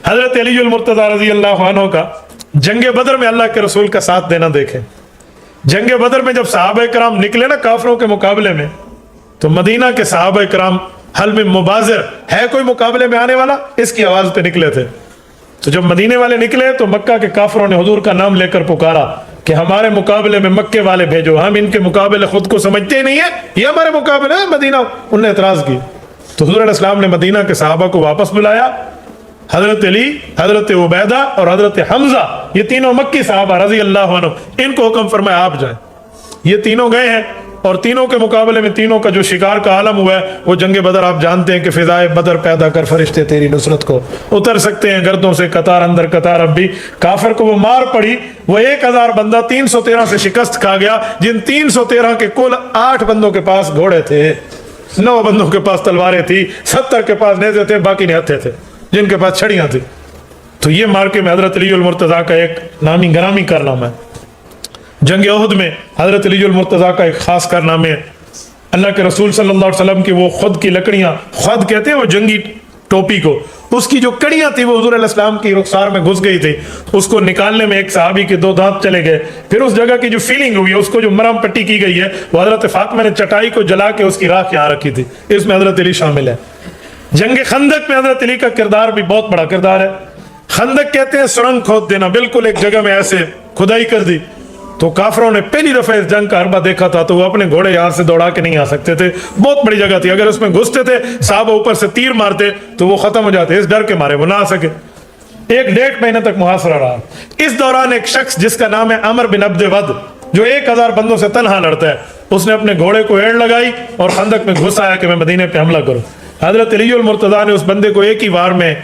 حضرت علی المرتضی رضی اللہ عنہ کا جنگ بدر میں اللہ کے رسول کا ساتھ دینا دیکھیں. جنگ بدر میں جب صحابہ کرام نکلے نا کافروں کے مقابلے میں, تو مدینہ کے صحابہ کرام حل میں مبازر ہے کوئی مقابلے میں آنے والا, اس کی آواز پہ نکلے تھے. تو جب مدینے والے نکلے تو مکہ کے کافروں نے حضور کا نام لے کر پکارا کہ ہمارے مقابلے میں مکے والے بھیجو, ہم ان کے مقابلے خود کو سمجھتے ہی نہیں ہیں, یہ ہمارے مقابلے ہیں مدینہ. انہوں نے اعتراض کی تو حضور علیہ السلام نے مدینہ کے صحابہ کو واپس بلایا. حضرت علی, حضرت عبیدہ اور حضرت حمزہ, یہ تینوں مکی صحابہ رضی اللہ عنہ, ان کو حکم فرمایا آپ جائیں. یہ تینوں گئے ہیں اور تینوں کے مقابلے میں تینوں کا جو شکار کا عالم ہوا ہے وہ جنگ بدر. آپ جانتے ہیں کہ فضائے بدر پیدا کر فرشتے تیری نصرت کو اتر سکتے ہیں گردوں سے قطار اندر قطار. اب بھی کافر کو وہ مار پڑی, وہ 1000 بندہ 313 سے شکست کھا گیا, جن 313 کے کل 8 بندوں کے پاس گھوڑے تھے, 9 بندوں کے پاس تلواریں تھی, 70 کے پاس نیزے تھے, باقی نہتے تھے جن کے پاس چھڑیاں تھی. تو یہ مارکے میں حضرت علی المرتضیٰ کا ایک نامی گرامی کارنامہ ہے. جنگ احد میں حضرت علی المرتضیٰ کا ایک خاص کارنامہ ہے. اللہ کے رسول صلی اللہ علیہ وسلم کی وہ خود کی لکڑیاں, خود کہتے ہیں وہ جنگی ٹوپی کو, اس کی جو کڑیاں تھی وہ حضور علیہ السلام کی رخسار میں گھس گئی تھی. اس کو نکالنے میں ایک صحابی کے 2 دانت چلے گئے. پھر اس جگہ کی جو فیلنگ ہوئی ہے, اس کو جو مرہم پٹی کی گئی ہے, وہ حضرت فاطمہ نے چٹائی کو جلا کے اس کی راکھ یہاں رکھی تھی. اس میں حضرت علی شامل ہے. جنگ خندق میں حضرت علی کا کردار بھی بہت بڑا کردار ہے. خندق کہتے ہیں سرنگ کھود دینا, بالکل ایک جگہ میں ایسے کھدائی کر دی. تو کافروں نے پہلی دفعہ اس جنگ کا حربہ دیکھا تھا, تو وہ اپنے گھوڑے یہاں سے دوڑا کے نہیں آ سکتے تھے, بہت بڑی جگہ تھی. اگر اس میں گھستے تھے صحابہ اوپر سے تیر مارتے تو وہ ختم ہو جاتے, اس ڈر کے مارے وہ نہ آ سکے. 1.5 مہینے تک محاصرہ رہا. اس دوران ایک شخص جس کا نام ہے عمر بن عبد ود, جو 1000 بندوں سے تنہا لڑتا ہے, اس نے اپنے گھوڑے کو ایڑ لگائی اور خندق میں گھس آیا کہ میں مدینے پہ حملہ کروں. حضرت علی المرتضیٰ نے اس بندے کو ایک ہی وار میں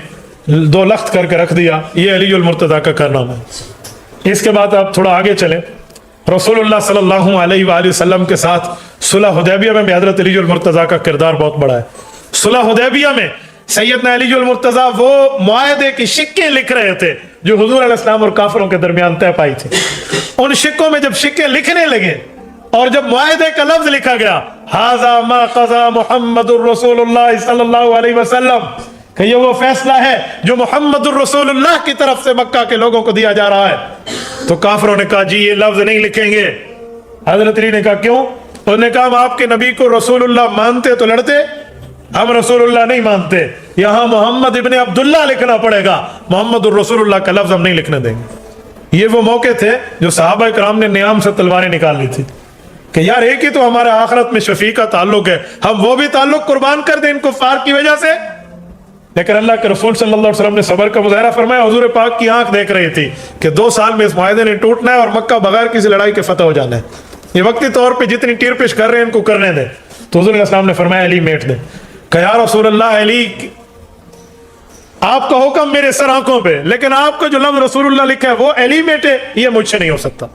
2 لخت کر کے رکھ دیا. یہ علی المرتضیٰ کا کارنامہ ہے. اس کے بعد آپ تھوڑا آگے چلیں. رسول اللہ صلی اللہ علیہ وآلہ وسلم کے ساتھ صلح حدیبیہ میں بھی حضرت علی المرتضیٰ کا کردار بہت بڑا ہے. صلح حدیبیہ میں سیدنا علی المرتضیٰ وہ معاہدے کی شکیں لکھ رہے تھے جو حضور علیہ السلام اور کافروں کے درمیان طے پائی تھی. ان شکوں میں جب شکیں لکھنے لگے اور جب معاہدے کا لفظ لکھا گیا, ھذا ما قضى محمد الرسول اللہ صلی اللہ علیہ وسلم, کہ یہ وہ فیصلہ ہے جو محمد الرسول اللہ کی طرف سے مکہ کے لوگوں کو دیا جا رہا ہے, تو کافروں نے کہا جی یہ لفظ نہیں لکھیں گے. حضرت علی نے کہا کیوں؟ انہوں نے کہا ہم آپ کے نبی کو رسول اللہ مانتے تو لڑتے, ہم رسول اللہ نہیں مانتے, یہاں محمد ابن عبداللہ لکھنا پڑے گا, محمد الرسول اللہ کا لفظ ہم نہیں لکھنے دیں گے. یہ وہ موقع تھے جو صحابہ کرام نے نیام سے تلواریں نکال لی تھی کہ یار ایک ہی تو ہمارے آخرت میں شفیع کا تعلق ہے, ہم وہ بھی تعلق قربان کر دیں ان کفار کی وجہ سے. لیکن اللہ کے رسول صلی اللہ علیہ وسلم نے صبر کا مظاہرہ فرمایا. حضور پاک کی آنکھ دیکھ رہی تھی کہ 2 سال میں اس معاہدے نے ٹوٹنا ہے اور مکہ بغیر کسی لڑائی کے فتح ہو جانا ہے. یہ وقتی طور پہ جتنی ٹیر پیش کر رہے ہیں ان کو کرنے دیں. تو حضور علیہ السلام نے فرمایا علی میٹ دیں. کہ یا رسول اللہ علی آپ کا حکم میرے سر آنکھوں پہ, لیکن آپ کا جو لفظ رسول اللہ لکھا ہے وہ علی میٹے, یہ مجھ سے نہیں ہو سکتا.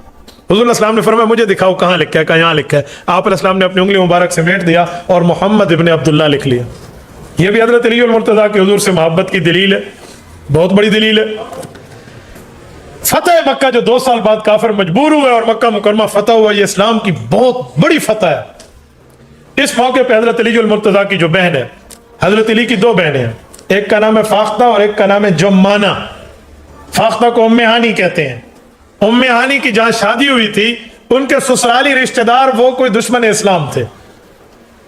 حضور علیہ السلام نے فرمایا مجھے دکھاؤ کہاں لکھا ہے, کہاں یہاں لکھا ہے. آپ علیہ السلام نے اپنی انگلی مبارک سے میٹ دیا اور محمد ابن عبداللہ لکھ لیا. یہ بھی حضرت علی المرتضیٰ کے حضور سے محبت کی دلیل ہے, بہت بڑی دلیل ہے. فتح مکہ جو 2 سال بعد کافر مجبور ہوئے اور مکہ مکرمہ فتح ہوا, یہ اسلام کی بہت بڑی فتح ہے. اس موقع پہ حضرت علی المرتضیٰ کی جو بہن ہے, حضرت علی کی 2 بہنیں ہیں, ایک کا نام ہے فاختہ اور ایک کا نام ہے جمانہ. فاختہ کو ام ہانی کہتے ہیں. ام ہانی کی جہاں شادی ہوئی تھی ان کے سسرالی رشتہ دار وہ کوئی دشمن اسلام تھے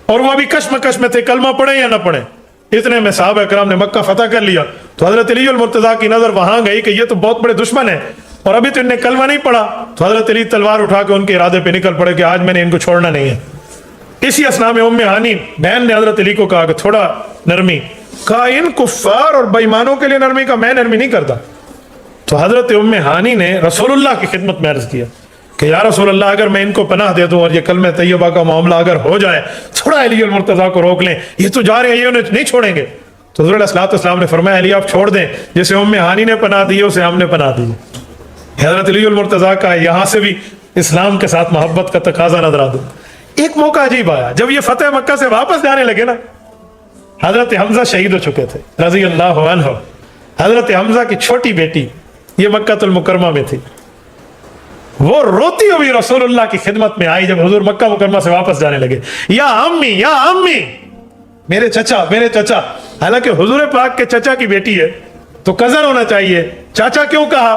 اور وہ ابھی کشمکش میں تھے کلمہ پڑھیں یا نہ پڑھیں. اتنے میں صحابہ کرام نے مکہ فتح کر لیا تو حضرت علی المرتضیٰ کی نظر وہاں گئی کہ یہ تو بہت بڑے دشمن ہیں اور ابھی تو ان نے کلمہ نہیں پڑھا. تو حضرت علی تلوار اٹھا کے ان کے ارادے پہ نکل پڑے کہ آج میں نے ان کو چھوڑنا نہیں ہے. اسی اسنا میں ام ہانی بہن نے حضرت علی کو کہا کہ تھوڑا نرمی, کہا ان کفار اور بےایمانوں کے لیے نرمی کا, میں نرمی نہیں کرتا. تو حضرت ام ہانی نے رسول اللہ کی خدمت میں عرض کیا کہ یا رسول اللہ اگر میں ان کو پناہ دے دوں اور یہ کلمہ طیبہ کا معاملہ اگر ہو جائے, تھوڑا علی المرتضیٰ کو روک لیں, یہ تو جا رہے ہیں, یہ انہیں نہیں چھوڑیں گے. تو حضور علیہ السلام نے فرمایا علی آپ چھوڑ دیں, جسے ام ہانی نے پناہ دی اسے ہم نے پناہ دی. حضرت علی المرتضیٰ کا یہاں سے بھی اسلام کے ساتھ محبت کا تقاضا نظر آتا. ایک موقع عجیب آیا جب یہ فتح مکہ سے واپس جانے لگے نا, حضرت حمزہ شہید ہو چکے تھے رضی اللہ عنہ. حضرت حمزہ کی چھوٹی بیٹی یہ مکہ المکرمہ میں تھی, وہ روتی ہوئی رسول اللہ کی خدمت میں آئی جب حضور مکہ مکرمہ سے واپس جانے لگے. یا امی, میرے چچا. حالانکہ حضور پاک کے چچا کی بیٹی ہے तो कजन होना चाहिए। चाचा क्यों कहा?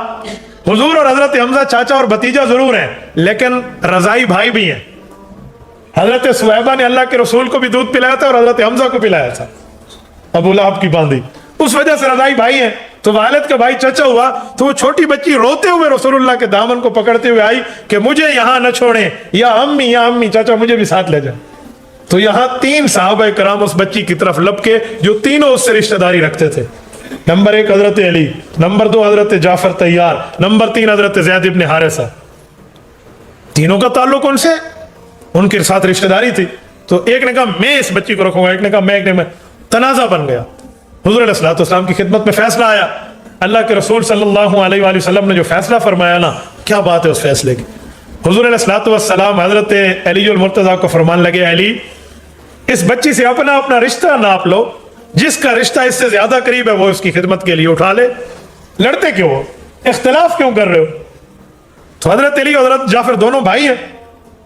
हुजूर और हजरत हमजा चाचा और भतीजा जरूर हैं, लेकिन रजाई भाई भी हैं। हजरत सुहैबा ने अल्लाह के रसूल को भी दूध पिलाया था और हजरत हमजा को पिलाया था, अबू लहब की बांदी, उस वजह से रजाई भाई हैं। तो वालिद का भाई चाचा हुआ, तो वो छोटी बच्ची रोते हुए रसूलुल्लाह के दामन को पकड़ते हुए आई कि मुझे यहाँ न छोड़ें, या अम्मी चाचा मुझे भी साथ ले जाए। तो यहाँ 3 सहाबा कराम उस बच्ची की तरफ लपके जो तीनों उससे रिश्तेदारी रखते थे। नंबर 1 हजरत अली, नंबर 2 हजरत जाफर तैयार, नंबर 3 हजरत ज़ैद इब्न हारिसा। तीनों का ताल्लुक उनसे, उनके साथ रिश्तेदारी थी। तो एक ने कहा मैं इस बच्ची को रखूंगा, एक ने कहा मैं, एक ने मैं, तनाजा बन गया। हुजूर अलैहिस्सलातु वस्सलाम की खिदमत में फैसला आया। अल्लाह के रसूल सल्लल्लाहु अलैहि वसल्लम ने जो फैसला फरमाया ना, क्या बात है उस फैसले की। हुजूर अलैहिस्सलातु वस्सलाम हजरत अलीजुल मुर्तज़ा को फरमान लगे, अली इस बच्ची से अपना अपना रिश्ता नाप लो, जिसका रिश्ता इससे ज्यादा करीब है वो इसकी खिदमत के लिए उठा ले। लड़ते क्यों हो, इख्तिलाफ क्यों कर रहे हो? तो हजरत अली और हजरत जाफर दोनों भाई हैं।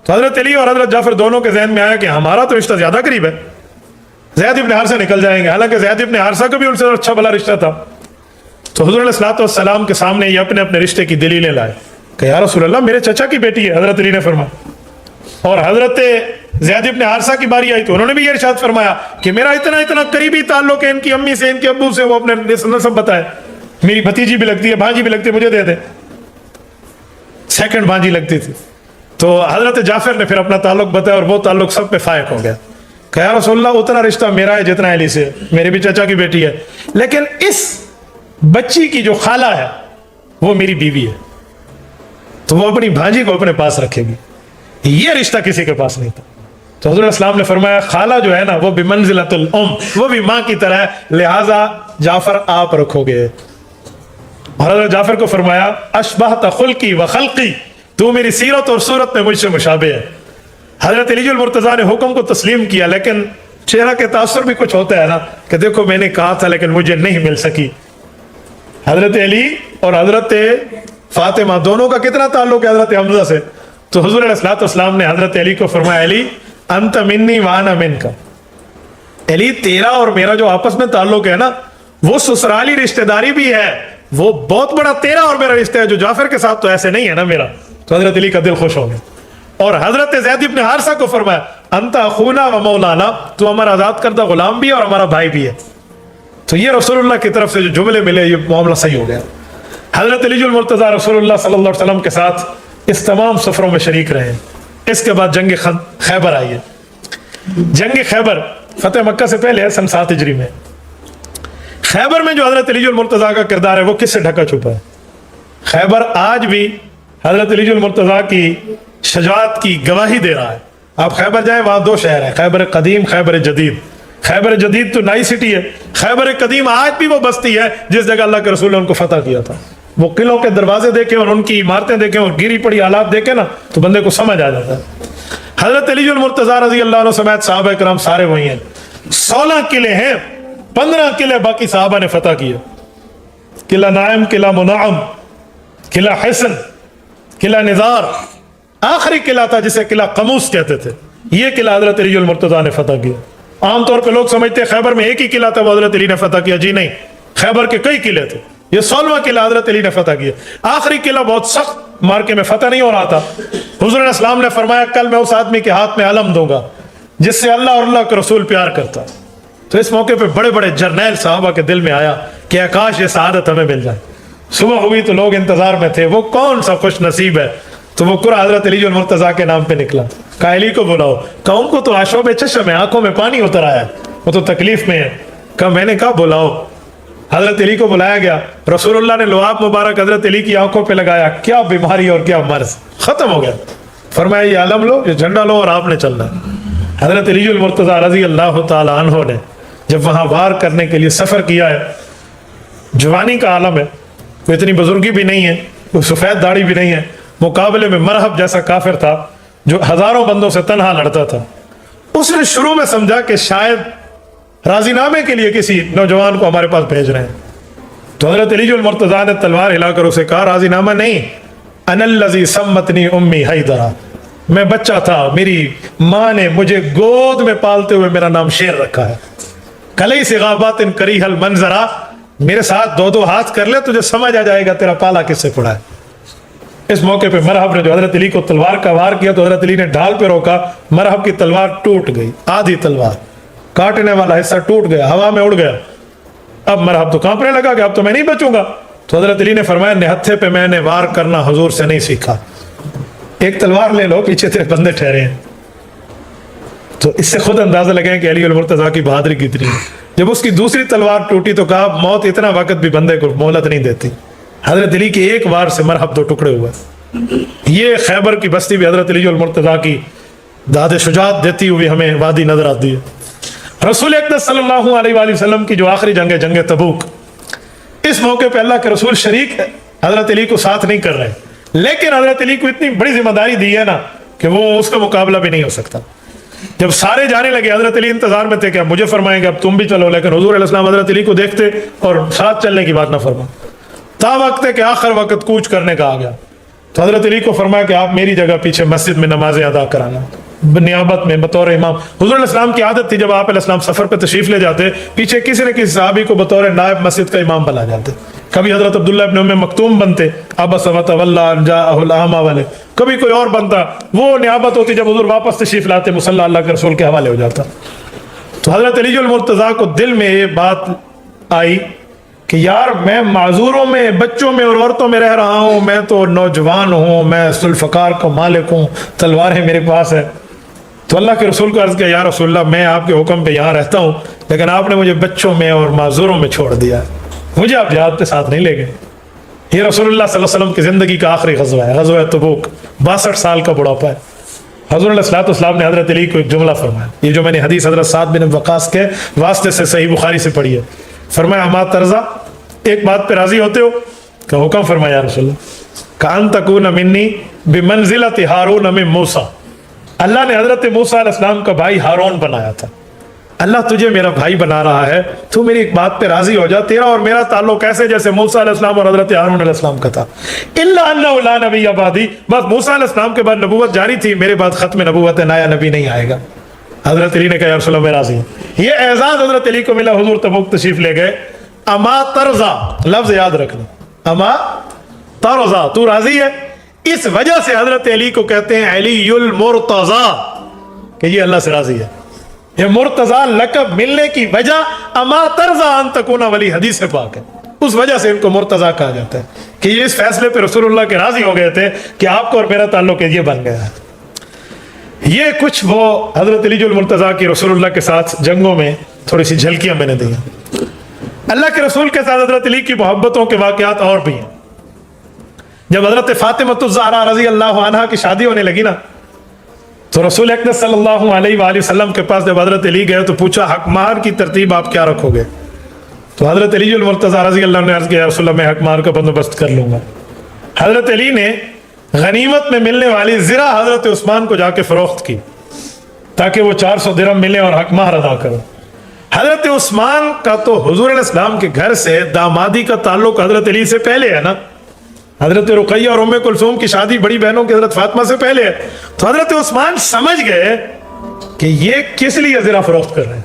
तो हजरत अली और हजरत जाफर दोनों के जहन में आया कि हमारा तो रिश्ता ज्यादा करीब है, ज़ैद इब्न हारिसा निकल जाएंगे। हालांकि ज़ैद इब्न हारिसा का भी उनसे अच्छा भला रिश्ता था। तो हुजूर अलैहिस्सलातु वस्सलाम के सामने ये अपने अपने रिश्ते की दलीलें लाए कि या रसूल अल्लाह मेरे चचा की बेटी है, हजरत अली ने फरमाया। और हजरत ज़ैद इब्न हारिसा की बारी आई तो उन्होंने भी ये इरशाद फरमाया कि मेरा इतना इतना करीबी ताल्लुक है इनकी अम्मी से, इनके अब्बू से, वो अपने नसब बताए, मेरी भतीजी भी लगती है, भांजी भी लगती है, मुझे दे दे। सेकंड भांजी लगती थी। तो हजरत जाफर ने फिर अपना ताल्लुक बताया और वो ताल्लुक सब पे फायक हो गया। कहा रसूलल्लाह उतना रिश्ता मेरा है जितना अली से, मेरे भी चाचा की बेटी है, लेकिन इस बच्ची की जो खाला है वो मेरी बीवी है, तो वो अपनी भांजी को अपने पास रखेगी। ये रिश्ता किसी के पास नहीं था। तो हुजूर इस्लाम ने फरमाया खाला जो है ना वो भी मंजिलतुल उम, वो भी माँ की तरह है, लिहाजा जाफर आप रखोगे। हजरत जाफर को फरमाया अशबहत खुल्की व खल्की, तू मेरी सीरत और सूरत में मुझसे मुशाबे है। हजरत अलीजुल मुर्तज़ा ने हुक्म को तस्लीम किया, लेकिन चेहरा के तासुर भी कुछ होता है ना कि देखो मैंने कहा था लेकिन मुझे नहीं मिल सकी। हजरत अली और हजरत फातिमा दोनों का कितना ताल्लुक है हजरत हमजा से। तो हुजूर अलैहिस्सलातु वस्सलाम ने हजरत अली को फरमाया अली अंत मिन्नी व अना मिनका, अली तेरा और मेरा जो आपस में ताल्लुक है ना वो ससुराली रिश्तेदारी भी है, वो बहुत बड़ा तेरा और मेरा रिश्ता है, जो जाफर के साथ तो ऐसे नहीं है ना मेरा। तो हजरत अली का दिल खुश हो गया। और हजरत ज़ैद इब्न हारिसा को फरमाया अंता अखूना व मौलाना, तू हमारा आजाद करदा गुलाम भी है और हमारा भाई भी है। तो ये रसूलुल्लाह की तरफ से जो जुमले मिले ये मामला सही हो गया। हजरत अलीजुल मुर्तज़ा रसूलुल्लाह सल्लल्लाहु अलैहि वसल्लम के साथ इस तमाम सफरों में शरीक रहे। इसके बाद जंग खैबर आई है। जंग खैबर फतेह मक्का से पहले है, सन 7 हिजरी में। खैबर में जो हजरत अलीजुल मुर्तज़ा का किरदार है वो किससे ढका छुपा है। खैबर आज भी हजरत अलीजुल मुर्तज़ा की शजाअत की गवाही दे रहा है। आप खैबर जाए वहां 2 शहर है, खैबर कदीम, खैबर जदीद। खैबर जदीद तो नई सिटी है, खैबर कदीम आज भी वो बस्ती है जिस जगह अल्लाह के रसूल ने उनको फतह किया था। वो किलों के दरवाजे देखे और उनकी इमारतें देखे और गिरी पड़ी हालात देखे ना तो बंदे को समझ आ जाता है। हजरत अलीजुल मुर्तज़ा रज़ी अल्लाह अन्हु समेत सहाबा किराम सारे वही हैं। 16 किले हैं, 15 किले बाकी सहाबा ने फतह किए। किला नाइम, किला मुनाम, किला हसन, किला निज़ार, आखिरी किला था जिसे किला कमूस कहते थे, ये किला हजरत अलीजुल मुर्तज़ा ने फतह किया। आमतौर पर लोग समझते हैं खैबर में एक ही किला था वो हजरत अली ने फतह किया, जी नहीं, खैबर के कई किले थे। ये 16वां किला हजरत अली ने फतह किया। आखिरी किला बहुत सख्त मार्के में फतह नहीं हो रहा था। हुजूर इस्लाम ने फरमाया कल मैं उस आदमी के हाथ में अलम दूंगा जिससे अल्लाह और अल्लाह के रसूल प्यार करता। तो इस मौके पे बड़े बड़े जर्नैल साहबा के दिल में आया कि आकाश ये सआदत हमें मिल जाए। सुबह हुई तो लोग इंतजार में थे, वो कौन सा खुश नसीब है। तो वो कुरा हजरत अलीजुल मुर्तज़ा के नाम पे निकला। कहा अली को बुलाओ। कहा उनको तो आशोब चश्म है, आंखों में पानी उतर आया, वो तो तकलीफ में है। कहा मैंने कहा बुलाओ। हजरत अली को बुलाया गया। रसूलुल्लाह ने लुआब मुबारक हजरत अली की आंखों पे लगाया। क्या बीमारी और क्या मर्ज, खत्म हो गया। फरमाया ये आलम लो, ये झंडा लो और आपने चलना। हजरत अलीजुल मुर्तज़ा रज़ी अल्लाह तआला अन्हु ने जब वहां वार करने के लिए सफर किया है, जवानी का आलम है, कोई इतनी बुजुर्गी भी नहीं है, कोई सफेद दाढ़ी भी नहीं है, मुकाबले में मरहब जैसा काफिर था जो हजारों बंदों से तन्हा लड़ता था। उसने शुरू में समझा कि शायद राजीनामे के लिए किसी नौजवान को हमारे पास भेज रहे हैं। तो हजरत अलीजुल मुर्तज़ा ने तलवार हिलाकर उसे कहा राजीनामा नहीं, अनल्लज़ी सम्मतनी उम्मी हैदरा, मैं बच्चा था, मेरी माँ ने मुझे गोद में पालते हुए मेरा नाम शेर रखा है। कलई से गाबातिन करीहल मंजरा, میرے ساتھ دو دو ہاتھ کر لے, تجھے سمجھ آ جائے گا تیرا پالا کس سے پڑا ہے. اس موقع پہ مرحب نے جو حضرت علی کو تلوار کا وار کیا تو حضرت علی نے ڈھال پہ روکا, مرحب کی تلوار ٹوٹ گئی, آدھی تلوار, کاٹنے والا حصہ ٹوٹ گیا, ہوا میں اڑ گیا. اب مرحب تو کانپنے لگا کہ اب تو میں نہیں بچوں گا. تو حضرت علی نے فرمایا نہتھے پہ میں نے وار کرنا حضور سے نہیں سیکھا, ایک تلوار لے لو, پیچھے تیرے بندے ٹھہرے ہیں. تو اس سے خود اندازہ لگے کہ علی المرتضیٰ کی بہادری کتنی ہے. جب اس کی دوسری تلوار ٹوٹی تو کہا موت اتنا وقت بھی بندے کو مہلت نہیں دیتی. حضرت علی کی ایک وار سے مرحب دو ٹکڑے ہوئے. یہ خیبر کی بستی بھی حضرت علی المرتضیٰ کی داد شجاعت دیتی ہوئی ہمیں وادی نظر آتی ہے. رسول اقدس صلی اللہ علیہ وآلہ وسلم کی جو آخری جنگ ہے, جنگ تبوک, اس موقع پہ اللہ کے رسول شریک ہے, حضرت علی کو ساتھ نہیں کر رہے, لیکن حضرت علی کو اتنی بڑی ذمہ داری دی ہے نا کہ وہ اس کا مقابلہ بھی نہیں ہو سکتا. جب سارے جانے لگے حضرت علی انتظار میں تھے کہ اب مجھے فرمائیں گے اب تم بھی چلو, لیکن حضور علیہ السلام حضرت علی کو دیکھتے اور ساتھ چلنے کی بات نہ فرما. تا وقت ہے کہ آخر وقت کوچ کرنے کا آ گیا تو حضرت علی کو فرمایا کہ آپ میری جگہ پیچھے مسجد میں نمازیں ادا کرانا نیابت میں بطور امام. حضور علیہ السلام کی عادت تھی جب آپ علیہ السلام سفر پہ تشریف لے جاتے پیچھے کسی نہ کسی صحابی کو بطور نائب مسجد کا امام بنا جاتے. کبھی حضرت عبداللہ ابن ام مکتوم بنتے, عبس وتولی ان جاءہ الاعمی والے, کبھی کوئی اور بنتا, وہ نیابت ہوتی جب حضور واپس تشریف لاتے مصلی اللہ کے رسول کے حوالے ہو جاتا. تو حضرت علی المرتضیٰ کو دل میں یہ بات آئی کہ یار میں معذوروں میں, بچوں میں اور عورتوں میں رہ رہا ہوں, میں تو نوجوان ہوں, میں ذوالفقار کا مالک ہوں, تلواریں میرے پاس ہے. تو اللہ کے رسول کو عرض کیا یا رسول اللہ میں آپ کے حکم پہ یہاں رہتا ہوں, لیکن آپ نے مجھے بچوں میں اور معذوروں میں چھوڑ دیا, مجھے آپ جہاد پہ ساتھ نہیں لے گئے. یہ رسول اللہ صلی اللہ علیہ وسلم کی زندگی کا آخری غزوہ ہے, غزوہ تبوک, 62 سال کا بڑھاپا ہے. حضور علیہ السلام نے حضرت علی کو ایک جملہ فرمایا, یہ جو میں نے حدیث حضرت سعد بن وقاص کے واسطے سے صحیح بخاری سے پڑھی ہے. فرمایا اما ترضا, ایک بات پہ راضی ہوتے ہو؟ کہ حکم فرمایا یا رسول اللہ, کان تکون منی بمنزلۃ ہارون من موسیٰ, اللہ نے حضرت موسیٰ علیہ السلام کا بھائی ہارون بنایا تھا, اللہ تجھے میرا بھائی بنا رہا ہے, تو میری ایک بات پہ راضی ہو جا, تیرا اور میرا تعلق ایسے جیسے موسیٰ علیہ السلام اور حضرت ہارون علیہ السلام کا تھا. الا انہ لا نبی بعدی, بس موسیٰ علیہ السلام کے بعد نبوت جاری تھی, میرے بعد ختم نبوت ہے, نیا نبی نہیں آئے گا. حضرت علی نے کہا یا رسول اللہ میں راضی ہوں. یہ اعزاز حضرت علی کو ملا, حضور تبوک تشریف لے گئے. اما ترضا, لفظ یاد رکھنا, اما ترضا, تو راضی ہے. اس وجہ سے حضرت علی کو کہتے ہیں علی المرتضیٰ, کہ یہ اللہ سے راضی ہے. یہ مرتضیٰ لقب ملنے کی وجہ اما ترضا ان تکون ولی حدیث پاک ہے, اس وجہ سے ان کو مرتضیٰ کہا جاتا ہے کہ یہ اس فیصلے پہ رسول اللہ کے راضی ہو گئے تھے کہ آپ کو اور میرا تعلق یہ بن گیا ہے. یہ کچھ وہ حضرت علی المرتضیٰ کی رسول اللہ کے ساتھ جنگوں میں تھوڑی سی جھلکیاں میں نے دی ہیں. اللہ کے رسول کے ساتھ حضرت علی کی محبتوں کے واقعات اور بھی ہیں. جب حضرت فاطمہ الزہرا رضی اللہ عنہا کی شادی ہونے لگی نا, تو رسول اقدس صلی اللہ علیہ وآلہ وسلم کے پاس جب حضرت علی گئے تو پوچھا حق مہر کی ترتیب آپ کیا رکھو گے؟ تو حضرت علی المرتضیٰ رضی اللہ عنہ نے عرض کیا رسول اللہ میں حق مہر کا بندوبست کر لوں گا. حضرت علی نے غنیمت میں ملنے والی زرہ حضرت عثمان کو جا کے فروخت کی تاکہ وہ 400 درہم ملے اور حق مہر ادا کرو. حضرت عثمان کا تو حضور علیہ السلام کے گھر سے دامادی کا تعلق حضرت علی سے پہلے ہے نا, حضرت رقیہ اور ام کلثوم کی شادی بڑی بہنوں کی حضرت فاطمہ سے پہلے ہے. تو حضرت عثمان سمجھ گئے کہ یہ کس لیے زرہ فروخت کر رہے ہیں,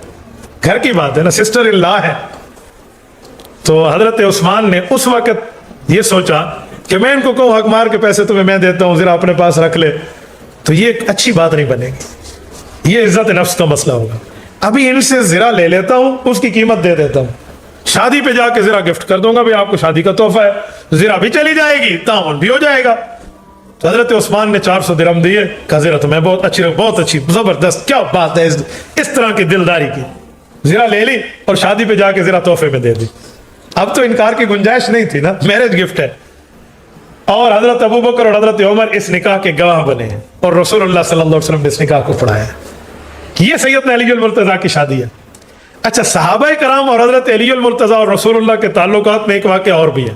گھر کی بات ہے نا, سسٹر ان لا ہے. تو حضرت عثمان نے اس وقت یہ سوچا کہ میں ان کو کہوں حق مہر کے پیسے تمہیں میں دیتا ہوں, زرہ اپنے پاس رکھ لے, تو یہ ایک اچھی بات نہیں بنے گی, یہ عزت نفس کا مسئلہ ہوگا. ابھی ان سے زرہ لے لیتا ہوں, اس کی قیمت دے دیتا ہوں, شادی پہ جا کے زرہ گفٹ کر دوں گا, بھی آپ کو شادی کا تحفہ ہے, زرہ بھی چلی جائے گی, تعاون بھی ہو جائے گا. تو حضرت عثمان نے 400 درہم دیے, کہا زرہ تو میں بہت اچھی زبردست, کیا بات ہے اس طرح کی دلداری کی. زرہ لے لی اور شادی پہ جا کے زرہ تحفے میں دے دی. اب تو انکار کی گنجائش نہیں تھی نا, میرج گفٹ ہے. اور حضرت ابوبکر اور حضرت عمر اس نکاح کے گواہ بنے ہیں اور رسول اللہ صلی اللہ علیہ وسلم نے اس نکاح کو پڑھایا. یہ سیدنا علی المرتضیٰ کی شادی ہے. اچھا, صحابہ کرام اور حضرت علی المرتضیٰ اور رسول اللہ کے تعلقات میں ایک واقعہ اور بھی ہے.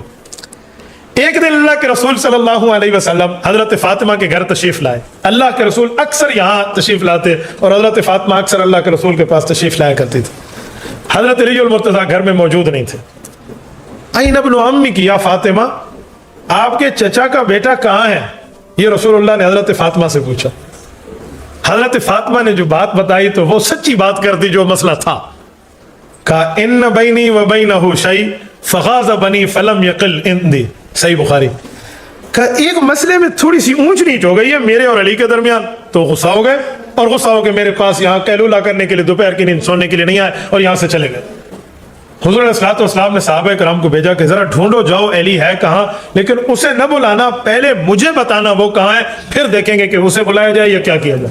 ایک دن اللہ کے رسول صلی اللہ علیہ وسلم حضرت فاطمہ کے گھر تشریف لائے. اللہ کے رسول اکثر یہاں تشریف لاتے اور حضرت فاطمہ اکثر اللہ کے رسول کے پاس تشریف لایا کرتی تھی. حضرت علی المرتضیٰ گھر میں موجود نہیں تھے. این ابن عمی کی, یا فاطمہ آپ کے چچا کا بیٹا کہاں ہے؟ یہ رسول اللہ نے حضرت فاطمہ سے پوچھا. حضرت فاطمہ نے جو بات بتائی تو وہ سچی بات کر دی جو مسئلہ تھا. کہا ان بینی و بینہ شیء फगाज़ बनी फलम यकिल इंदी, सही बुखारी का। एक मसले में थोड़ी सी ऊंच नीच हो गई है मेरे और अली के दरमियान, तो गुस्सा हो गए और गुस्सा हो के मेरे पास यहाँ कैलूला करने के लिए, दोपहर की नींद सोने के लिए नहीं आए और यहाँ से चले गए। हुज़ूर अलैहिस्सलाम ने सहाबा किराम को भेजा कि जरा ढूंढो जाओ अली है कहाँ, लेकिन उसे न बुलाना, पहले मुझे बताना वो कहाँ है, फिर देखेंगे कि उसे बुलाया जाए या क्या किया जाए।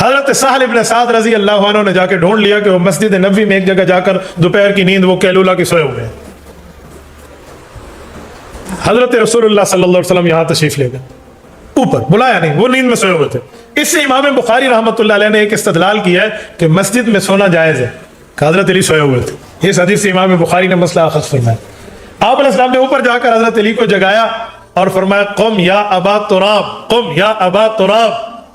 हजरत सहल इब्न साद रजी अल्लाह अन्हु ने जाके ढूंढ लिया कि वो मस्जिद नबवी में एक जगह जाकर दोपहर की नींद वो कैलूला की सोए हुए हैं। हजरत रसूलुल्लाह सल्लल्लाहु अलैहि वसल्लम यहाँ तशरीफ ले गए, ऊपर बुलाया नहीं, वो नींद में सोए हुए थे। इससे इमाम बुखारी रहमतुल्लाह अलैह ने एक इस्तदलाल किया है कि मस्जिद में सोना जायज़ है, हजरत अली सोए हुए थे। इस हदीस से इमाम बुखारी ने मसला अखज़ फरमाया। आप अलैहिस्सलाम ने ऊपर जाकर हजरत अली को जगाया और फरमाया कुम या अबा तुराब, कुम या अबा तुराब।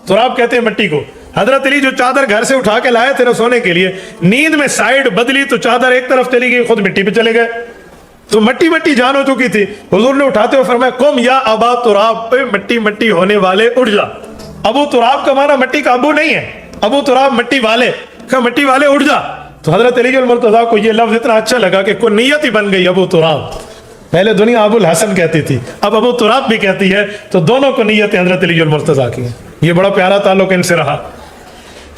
तुराब कहते हैं मिट्टी को। हजरत अली जो चादर घर से उठा के लाए थे ना सोने के लिए, नींद में साइड बदली तो चादर एक तरफ चली गई, खुद मिट्टी पे चले गए, तो मट्टी मट्टी जान हो चुकी थी। हुजूर ने उठाते हुए फरमाया कुम या अबा तुराब, मिट्टी मट्टी होने वाले उठ जा। अबू तुराब का माना मिट्टी का अबू नहीं है, अबू तुराब मिट्टी वाले का, मिट्टी वाले उठ जा। तो हजरत अली मुर्तज़ा को ये लफ्ज इतना अच्छा लगा कि कोई नियत ही बन गई अबू तुराब। पहले दुनिया अबुल हसन कहती थी, अब अबू तुराब भी कहती है, तो दोनों को नियत हजरत अली मुर्तज़ा की है। ये बड़ा प्यारा ताल्लुक इनसे रहा।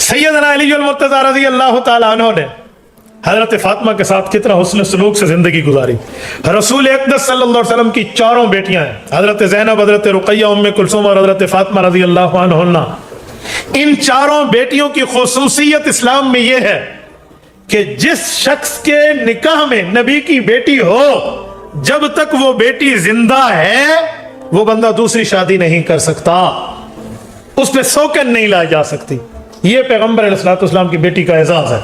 सैयदना अली मुर्तज़ा रज़ी अल्लाह तआला अन्हु ने हजरत फातिमा के साथ कितना हुस्न सलूक से जिंदगी गुजारी। रसूल अक़दस सल्लल्लाहु अलैहि वसल्लम की चारों बेटियां हैं, हजरत ज़ैनब, हजरत रुक़ैया, उम्मे कुलसूम और हजरत फातिमा रज़ी अल्लाह अन्हा। इन चारों बेटियों की खुसूसियत इस्लाम में यह है कि जिस शख्स के निकाह में नबी की बेटी हो, जब तक वो बेटी जिंदा है वो बंदा दूसरी शादी नहीं कर सकता, उस पर सौकन नहीं लाई जा सकती। ये पैगंबर अलैहिस्सलाम की बेटी का एजाज है।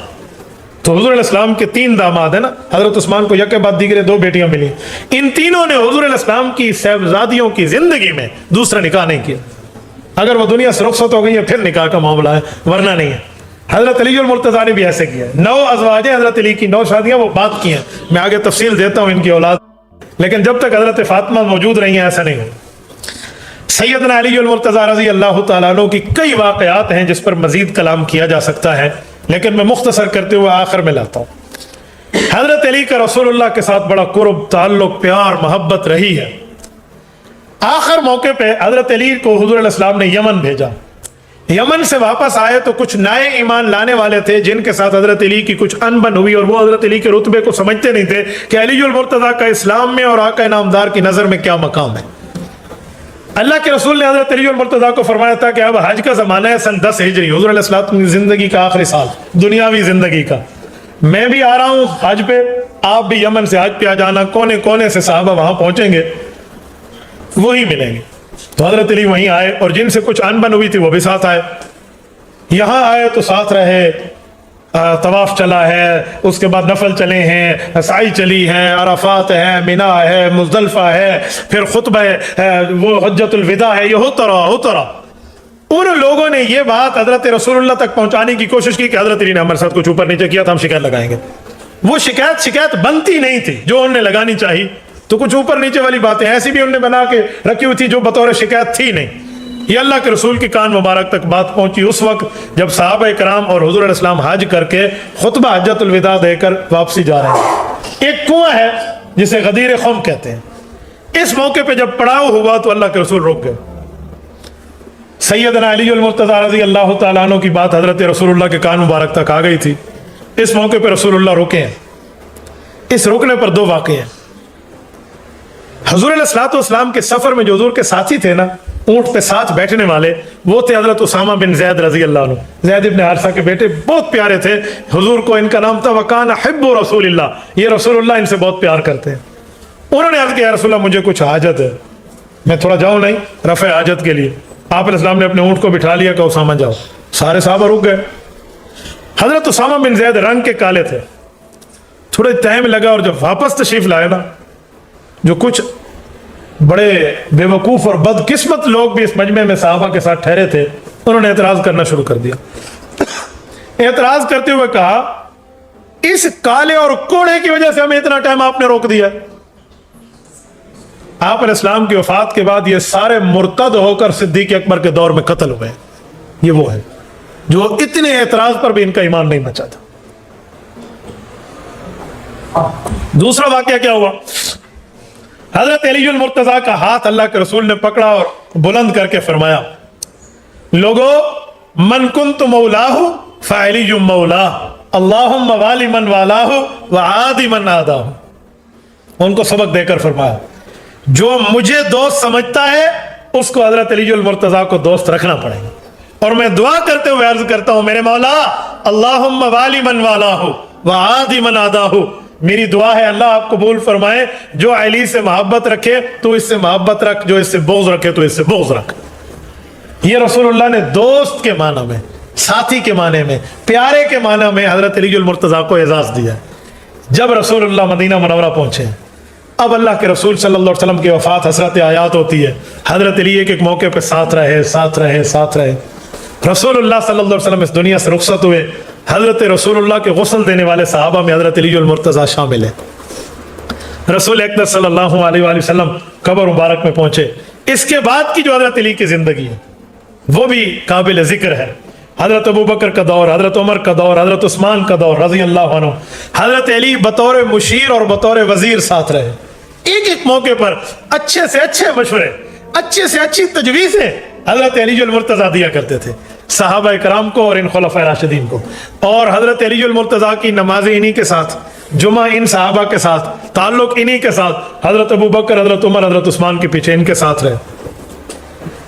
तो हुजूर अलैहिस्सलाम के 3 दामाद है ना, हजरत उस्मान को यके बाद दीगरे 2 बेटियां मिली। इन तीनों ने हुजूर अलैहिस्सलाम की साहबजादियों की जिंदगी में दूसरा निकाह नहीं किया। अगर वो दुनिया से रुखसत हो गई है फिर निकाह का मामला है, वरना नहीं है। हजरत अली मुर्तज़ा ने भी ऐसे किया। 9 अज़वाजें हजरत अली की, 9 शादियां वो बात की हैं। मैं आगे तफसील देता हूँ इनकी औलाद, लेकिन जब तक हजरत फातिमा मौजूद रही हैं ऐसा नहीं हो। सैयदना अली मुर्तज़ा रज़ी अल्लाह तआला अन्हु की कई वाक़यात हैं जिस पर मजीद कलाम किया जा सकता है, लेकिन मैं मुख्तसर करते हुए आखिर में लाता हूँ। हजरत अली का रसूलुल्लाह के साथ बड़ा कुर्ब, ताल्लुक, प्यार, मोहब्बत रही है। आखिर मौके पे हजरत अली को हुजूर अलैहिस्सलाम ने यमन भेजा। यमन से वापस आए तो कुछ नए ईमान लाने वाले थे जिनके साथ हजरत अली की कुछ अनबन हुई, और वो हजरत अली के रुतबे को समझते नहीं थे कि अली मुर्तज़ा का इस्लाम में और आका इनामदार की नजर में क्या मकाम है। अल्लाह के रसूल ने हजरत अली मुर्तज़ा को फरमाया था कि अब हज का जमाना है, सन 10 हिजरी, हुजूर अलैहिस्सलाम की जिंदगी का आखिरी साल, दुनियावी जिंदगी का। मैं भी आ रहा हूँ हज पे, आप भी यमन से हज पे आ जाना। कोने कोने से साहबा वहां पहुंचेंगे, वही मिलेंगे। तो हजरत अली वहीं आए और जिनसे कुछ अनबन हुई थी वो भी साथ आए। यहाँ आए तो साथ रहे, तवाफ चला है, उसके बाद नफल चले हैं, साई चली है, अराफात है, मिना है, मुज़दलिफा है, फिर खुतबा वो हज्जतुल विदा है, ये होता रहा। उन लोगों ने ये बात हजरत रसूलुल्लाह तक पहुंचाने की कोशिश की कि हजरत अली ने हमारे साथ कुछ ऊपर नीचे किया था, हम शिकायत लगाएंगे। वो शिकायत बनती नहीं थी जो उन्हें लगानी चाहिए, तो कुछ ऊपर नीचे वाली बातें ऐसी भी उन्होंने बना के रखी हुई थी जो बतौर शिकायत थी नहीं। ये अल्लाह के रसूल की कान मुबारक तक बात पहुंची उस वक्त जब सहाबा कराम और हुजूर अलैहिस्सलाम हज करके खुतबा हज्जतुल विदा देकर वापसी जा रहे हैं। एक कुआं है जिसे गदीर ख़ुम कहते हैं। इस मौके पे जब पड़ाव हुआ तो अल्लाह के रसूल रुक गए। सैयदना अली मुर्तज़ा रज़ी अल्लाह तआला अन्हु की बात हजरत रसूलुल्लाह के कान मुबारक तक आ गई थी। इस मौके पर रसूलुल्लाह रुके हैं। इस रुकने पर 2 वाक़े हैं। हुजूर अलैहिस्सलाम के सफर में जो हुजूर के साथी थे ना, ऊंट पे साथ बैठने वाले, वो थे हजरत उसामा बिन ज़ैद रज़ी अल्लाह अन्हु, ज़ैद इब्न हारिसा के बेटे, बहुत प्यारे थे हुजूर को। इनका नाम था वकान हिब्बु रसूलिल्लाह, ये रसूलुल्लाह इनसे बहुत प्यार करते हैं। उन्होंने अर्ज़ किया, या रसूलल्लाह मुझे कुछ हाजत है, मैं थोड़ा जाऊँ नहीं रफ़े हाजत के लिए। आप अलैहिस्सलाम ने अपने ऊंट को बिठा लिया कि उसामा जाओ। सारे साहबा रुक गए। हजरत उसामा बिन ज़ैद रंग के काले थे। थोड़े टाइम लगा और जब वापस तशरीफ लाए ना, जो कुछ बड़े बेवकूफ़ और बदकिस्मत लोग भी इस मजमे में साहबा के साथ ठहरे थे, उन्होंने एतराज़ करना शुरू कर दिया। एतराज़ करते हुए कहा, इस काले और कोड़े की वजह से हमें इतना टाइम आपने रोक दिया। आप अलैहिस्सलाम की वफात के बाद ये सारे मुर्तद होकर सिद्दीक़ अकबर के दौर में कत्ल हुए। ये वो है जो इतने एतराज़ पर भी इनका ईमान नहीं बचा था। दूसरा वाकया क्या हुआ, हजरत अली मुर्तजा का हाथ अल्लाह के रसूल ने पकड़ा और बुलंद करके फरमाया, लोगो मन कुन्तु मौलाहु फअली मौला अल्लाहुम्मा वाली मन वालाहु व आदि मन आदाहु। उनको सबक देकर फरमाया, जो मुझे दोस्त समझता है उसको हजरत अली मुर्तजा को दोस्त रखना पड़ेगा। और मैं दुआ करते हुए अर्ज करता हूं, मेरे मौला अल्लाहुम्मा वाली मन वालाहु व आदि मन आदाहु, मेरी दुआ है अल्लाह आप कबूल फरमाए, जो अली से मोहब्बत रखे तो इससे मोहब्बत रख, जो इससे बोझ रखे तो इससे बोझ रख। ये रसूलुल्लाह ने दोस्त के माना में, साथी के माने में, प्यारे के माना में हजरत अली मुर्तजा को एजाज दिया। जब रसूलुल्लाह मदीना मुनव्वरा पहुंचे, अब अल्लाह के रसूल सल्लल्लाहु अलैहि वसल्लम की वफात हसरत आयात होती है, हजरत अली एक एक मौके पे साथ रहे साथ रहे साथ रहे। रसूलुल्लाह सल्लल्लाहु अलैहि वसल्लम इस दुनिया से रुखसत हुए, हजरत रसूलुल्लाह के गुस्ल देने वाले सहाबा में हजरत अली मुर्तजा शामिल है। रसूल अकबर सल्लल्लाहु अलैहि वसल्लम कब्र मुबारक में पहुंचे। इसके बाद की जो हजरत अली की जिंदगी है वो भी काबिल जिक्र है। हजरत अबू बकर का दौर, हजरत उमर का दौर, हजरत उस्मान का दौर रजी अल्लाह अन्हु, हजरत अली बतौर मुशीर और बतौर वजीर साथ रहे। एक एक मौके पर अच्छे से अच्छे मशवरे, अच्छे से अच्छी तजवीज़ें हजरत अली मुर्तजा दिया करते थे सहाबा इकराम को और इन खुलफाए राशिदीन को। और हजरत अली मुर्तजा की नमाजें इन्हीं के साथ, जुमा इन सहाबा के साथ, ताल्लुक इन्हीं के साथ, हजरत अबू बकर, हजरत उमर, हजरत उस्मान के पीछे इनके साथ रहे।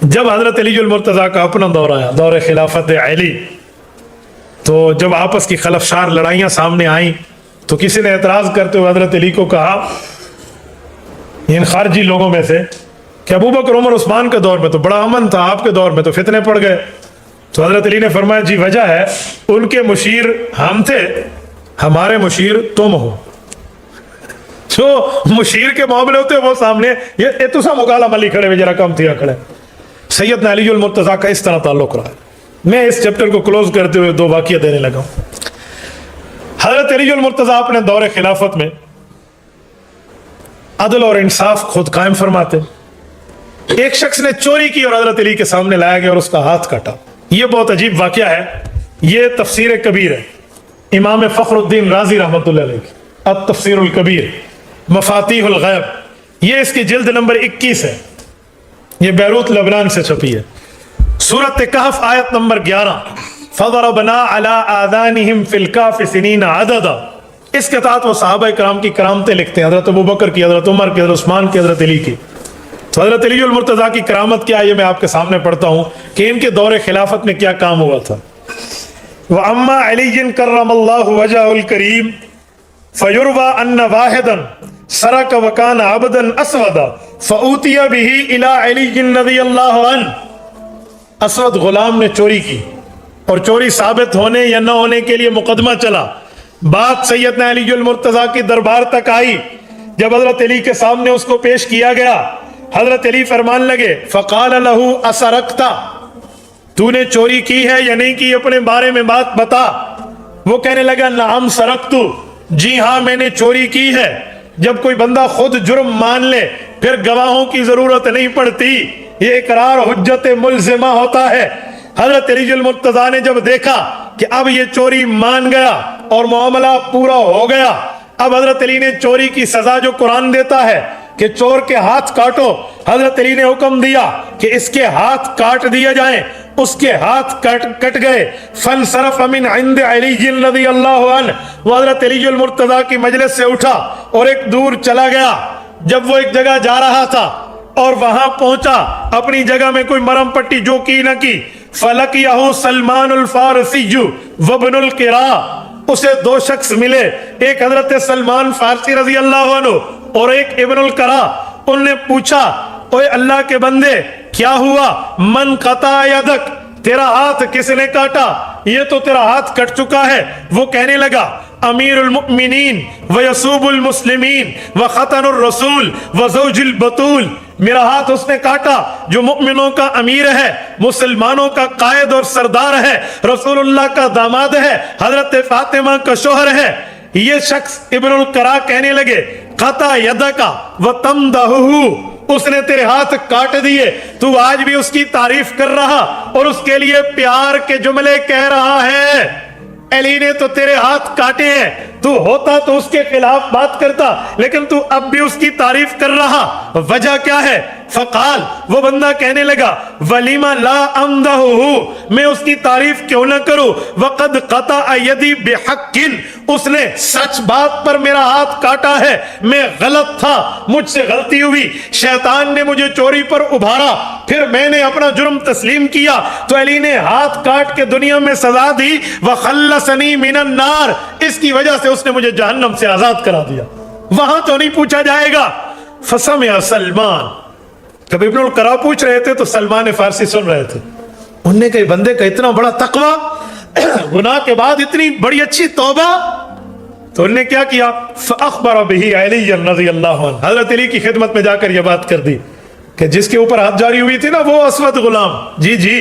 जब हजरत अली मुर्तजा का अपना दौर आया, दौर खिलाफत अली, तो जब आपस की खलफशार लड़ाइयाँ सामने आई तो किसी ने एतराज़ करते हुए हजरत अली को कहा, इन खारजी लोगों में से, कि अबू बकर, उमर, उस्मान के दौर में तो बड़ा अमन था, आपके दौर में तो फितने पड़ गए। तो हजरत अली ने फरमाया, जी वजह है, उनके मुशीर हम थे, हमारे मुशीर तुम हो। जो मुशीर के मामले होते वो सामने, ये तुसा मुकाला मली खड़े हुए जरा कम थिया खड़े। सैयदना अली मुर्तजा का इस तरह ताल्लुक रहा है। मैं इस चैप्टर को क्लोज करते हुए दो वाक़िया देने लगा। हजरत अली मुर्तजा अपने दौरे खिलाफत में अदल और इंसाफ खुद कायम फरमाते। एक शख्स ने चोरी की और हजरत अली के सामने लाया गया और उसका हाथ काटा। यह बहुत अजीब वाक़या है। यह तफसीर कबीर है, इमाम फखरुद्दीन राजी रहमतुल्लाह अलैह की अत-तफसीरुल कबीर, मफातीहुल गैब, ये इसकी जिल्द नंबर 21 है। ये बैरूत लबनान से छपी है। सूरत कहफ आयत नंबर 11, फदरबना अला आदानिहिम फिल कहफ सिनीना अददा। इसके तहत वो सहाबा इकराम की करामतें लिखते हैं, हजरत अबू बकर की, हजरत उमर की, हजरत उस्मान की, हजरत अली की। तो हजरत अली मुर्तजा की करामत क्या है, ये मैं आपके सामने पढ़ता हूँ कि इनके दौरे खिलाफत में क्या काम हुआ था। व अम्मा अली कर्रमल्लाहु वजहुल करीम फयुरवा अन्न वाहिदन सरक वकान अबदन असवदा फऊतिया बिही इला अली रज़ियल्लाहु अन्हु। असवद गुलाम ने चोरी की और चोरी साबित होने या न होने के लिए मुकदमा चला। बात सैयदना अली मुर्तजा की दरबार तक आई। जब हजरत अली के सामने उसको पेश किया गया, हजरत अली फरमान लगे, फ़क़ाल लहू असरक्ता, तूने चोरी की है या नहीं की, अपने बारे में बात बता। वो कहने लगा, नाम सरक्तु, जी हाँ मैंने चोरी की है। जब कोई बंदा खुद जुर्म मान ले फिर गवाहों की जरूरत नहीं पड़ती, ये इकरार हुज्जत मुल्ज़िमा होता है। हजरत अली मुर्तजा ने जब देखा कि अब ये चोरी मान गया और मामला पूरा हो गया, अब हजरत अली ने चोरी की सजा जो कुरान देता है कि चोर के हाथ काटो, हजरत अली ने हुक्म दिया कि इसके हाथ काट दिए जाएं। उसके हाथ कट गए। फन सरफ अमिन इंद अली रज़ियल्लाहु अन्हु, वो हजरत अली मुर्तजा की मजलिस से उठा और एक दूर चला गया। जब वो एक जगह जा रहा था और वहां पहुंचा, अपनी जगह में कोई मरम पट्टी जो की न की, फलकियहु सलमानुल फारसी वब्नुल किरा, उसे दो शख्स मिले, एक हजरत सलमान फारसी रजी अल्लाह अन्हु और एक इब्नुल करा। उनने पूछा, ओए अल्लाह के बंदे क्या हुआ? मन कता यदक, तेरा हाथ किसने काटा? ये तो तेरा हाथ कट चुका है। वो कहने लगा, अमीरुल मुमिनीन व यसूबुल मुस्लिमीन व खतनुर रसूल व ज़ौजुल बतूल, मेरा हाथ उसने काटा जो मुमिनों का अमीर है, मुसलमानों का कायद और सरदार है, रसूलुल्लाह का दामाद है, हजरत फातिमा का शोहर है। ये शख्स इब्नुल करा कहने लगे, कता यदका व तमदहुहु, उसने तेरे हाथ काट दिए, तू आज भी उसकी तारीफ कर रहा और उसके लिए प्यार के जुमले कह रहा है। अली ने तो तेरे हाथ काटे हैं, تو ہوتا تو اس کے خلاف بات کرتا، لیکن تو اب بھی اس کی تعریف کر رہا، وجہ کیا ہے؟ فقال، وہ بندہ کہنے لگا، ولیما لا امدحہ، میں اس کی تعریف کیوں نہ کروں، وقد قطع یدی بحق، اس نے سچ بات پر میرا ہاتھ کاٹا ہے، میں غلط تھا، مجھ سے غلطی ہوئی، شیطان نے مجھے چوری پر ابھارا، پھر میں نے اپنا جرم تسلیم کیا تو علی نے ہاتھ کاٹ کے دنیا میں سزا دی، وخلصنی من النار، اس کی وجہ سے اس نے مجھے جہنم سے آزاد کرا دیا۔ وہاں تو نہیں پوچھا جائے گا۔ فسمع سلمان، جب ابن القرا پوچھ رہے تھے تو سلمان فارسی سن رہے تھے، انہوں نے کہا بندے کا اتنا بڑا تقوی، گناہ کے بعد اتنی بڑی اچھی توبہ، تو انہوں نے کیا کیا؟ فاخبر به علی رضی اللہ عنہ، حضرت علی کی خدمت میں جا کر یہ بات کر دی کہ جس کے اوپر ہاتھ جاری ہوئی تھی نا وہ اسود غلام، جی جی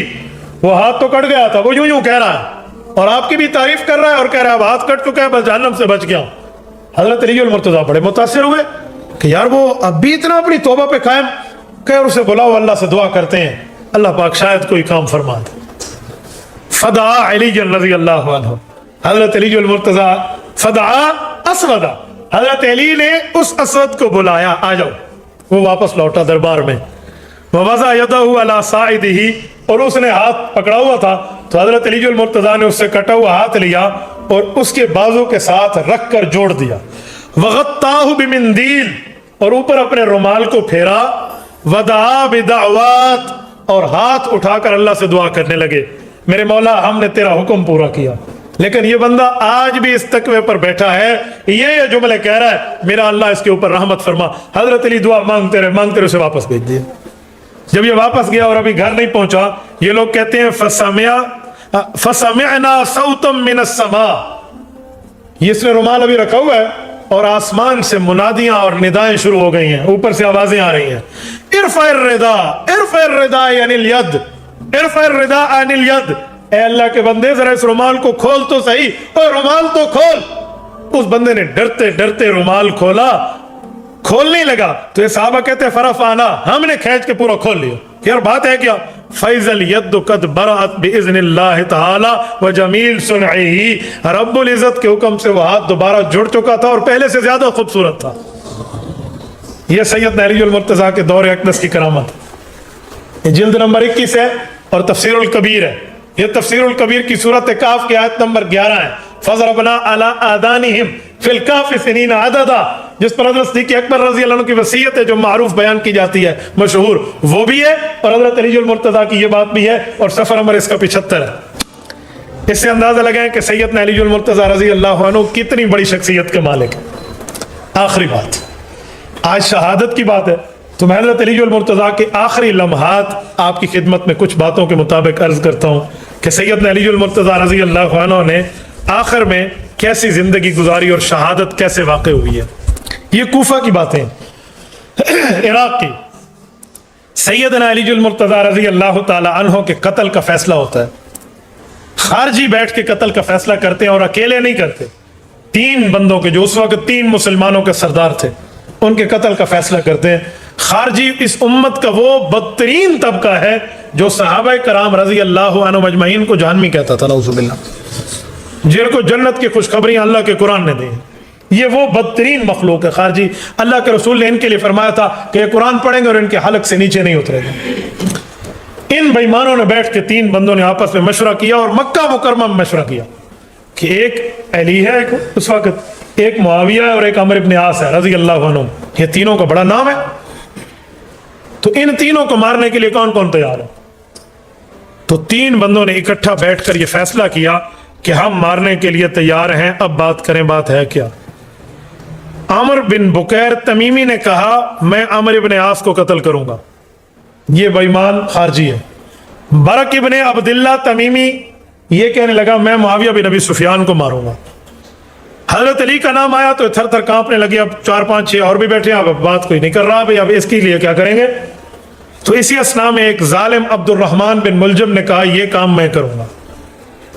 وہ ہاتھ تو کٹ گیا تھا، وہ یوں یوں کہہ رہا ہے اور آپ کی بھی تعریف کر رہا ہے اور کہہ رہا ہے اب ہاتھ کٹ چکا ہے، بس جہنم سے بچ گیا۔ حضرت علی المرتضیٰ بڑے متاثر ہوئے کہ یار وہ اب بھی اتنا اپنی توبہ پہ قائم، کہ اسے بلاؤ، اللہ سے دعا کرتے ہیں اللہ پاک شاید کوئی کام فرما دے۔ فدعا علی رضی اللہ عنہ، حضرت علی المرتضیٰ فدعا اسودا، حضرت علی نے اس اسود کو بلایا، آ جاؤ، وہ واپس لوٹا دربار میں، ووضع یدہ علی صائدہ، اور اس نے ہاتھ پکڑا ہوا تھا تو حضرت علی المرتضیٰ نے اس سے کٹا ہوا ہاتھ لیا اور اس کے بازو کے ساتھ رکھ کر جوڑ دیا، وغطاہ بمندیل، اور اوپر اپنے رومال کو پھیرا، ودعا بدعوات، اور ہاتھ اٹھا کر اللہ سے دعا کرنے لگے، میرے مولا ہم نے تیرا حکم پورا کیا۔ لیکن یہ بندہ آج بھی اس تقوی پر بیٹھا ہے، یہ جملے کہہ رہا ہے میرا اللہ اس کے اوپر رحمت فرما۔ حضرت علی دعا مانگتے رہے اسے واپس بھیج دیا۔ جب یہ واپس گیا اور ابھی گھر نہیں پہنچا، یہ لوگ کہتے ہیں فسمعنا صوتا من السماء، یہ اس نے رومال ابھی رکھا ہوا ہے اور آسمان سے منادیاں اور ندائیں شروع ہو گئی ہیں، اوپر سے آوازیں آ رہی ہیں، ارفع الرداء، ارفع الرداء عن الید، ارفع الرداء عن الید، اے اللہ کے بندے ذرا اس رومال کو کھول تو صحیح، اور رومال تو کھول۔ اس بندے نے ڈرتے ڈرتے رومال کھولا، کھولنے لگا تو یہ صحابہ کہتے ہیں فرفعنا، ہم نے کھینچ کے پورا کھول لیا۔ یار بات ہے کیا؟ فیض الید قد برأت باذن اللہ تعالی وجمیل صنعہ، رب العزت کے حکم سے وہ ہاتھ دوبارہ جڑ چکا تھا اور پہلے سے زیادہ خوبصورت تھا۔ یہ سیدنا علی المرتضیٰ کے دور اقدس کی کرامت، یہ جلد نمبر 21 ہے اور تفسیر الکبیر ہے۔ یہ تفسیر الکبیر کی سورۃ کہف کی آیت نمبر 11 ہے، فضربنا علی آذانہم فی الکہف سنین عددا، جس پر حضرت صدیق اکبر رضی اللہ عنہ کی وصیت ہے جو معروف بیان کی جاتی ہے، مشہور، وہ بھی ہے، اور حضرت علی المرتضیٰ کی یہ بات بھی ہے، اور صفحہ نمبر اس کا 75 ہے۔ اس سے اندازہ لگائیں کہ سیدنا علی المرتضیٰ رضی اللہ عنہ کتنی بڑی شخصیت کے مالک ہیں۔ آخری بات، آج شہادت کی بات ہے تو میں حضرت علی المرتضیٰ کے آخری لمحات آپ کی خدمت میں کچھ باتوں کے مطابق عرض کرتا ہوں کہ سیدنا علی المرتضیٰ رضی اللہ عنہ نے آخر میں کیسی زندگی گزاری اور شہادت کیسے واقع ہوئی ہے۔ یہ کوفہ کی باتیں، عراق کی، سیدنا علی المرتضیٰ رضی اللہ تعالی عنہ کے قتل کا فیصلہ ہوتا ہے، خارجی بیٹھ کے قتل کا فیصلہ کرتے ہیں اور اکیلے نہیں کرتے، 3 بندوں کے جو اس وقت 3 مسلمانوں کے سردار تھے ان کے قتل کا فیصلہ کرتے ہیں۔ خارجی اس امت کا وہ بدترین طبقہ ہے جو صحابہ کرام رضی اللہ عنہم اجمعین کو جہنمی کہتا تھا، نعوذ باللہ، جن کو جنت کی خوشخبریاں اللہ کے قرآن نے دی۔ یہ وہ بدترین مخلوق ہے خارجی، اللہ کے رسول نے ان کے لیے فرمایا تھا کہ یہ قرآن پڑھیں گے اور ان کے حلق سے نیچے نہیں اترے گا۔ ان بےایمانوں نے بیٹھ کے 3 بندوں نے آپس میں مشورہ کیا اور مکہ مکرمہ میں مشورہ کیا کہ ایک علی ہے، ایک اس وقت ایک معاویہ ہے اور ایک عمرو بن عاص ہے رضی اللہ عنہ، یہ تینوں کا بڑا نام ہے، تو ان تینوں کو مارنے کے لیے کون کون تیار ہے؟ تو 3 بندوں نے اکٹھا بیٹھ کر یہ فیصلہ کیا کہ ہم مارنے کے لیے تیار ہیں، اب بات کریں، بات ہے کیا؟ عمر بن بکیر تمیمی نے کہا میں عمرو بن عاص کو قتل کروں گا، یہ بے ایمان خارجی ہے۔ برق ابن عبداللہ تمیمی یہ کہنے لگا میں معاویہ بن ابی سفیان کو ماروں گا۔ حضرت علی کا نام آیا تو تھر تھر کانپنے لگے، اب 4 5 6 اور بھی بیٹھے ہیں، اب بات کوئی نہیں کر رہا، بھائی اب اس کے لیے کیا کریں گے؟ تو اسی اسنا میں ایک ظالم عبد الرحمن بن ملجم نے کہا یہ کام میں کروں گا۔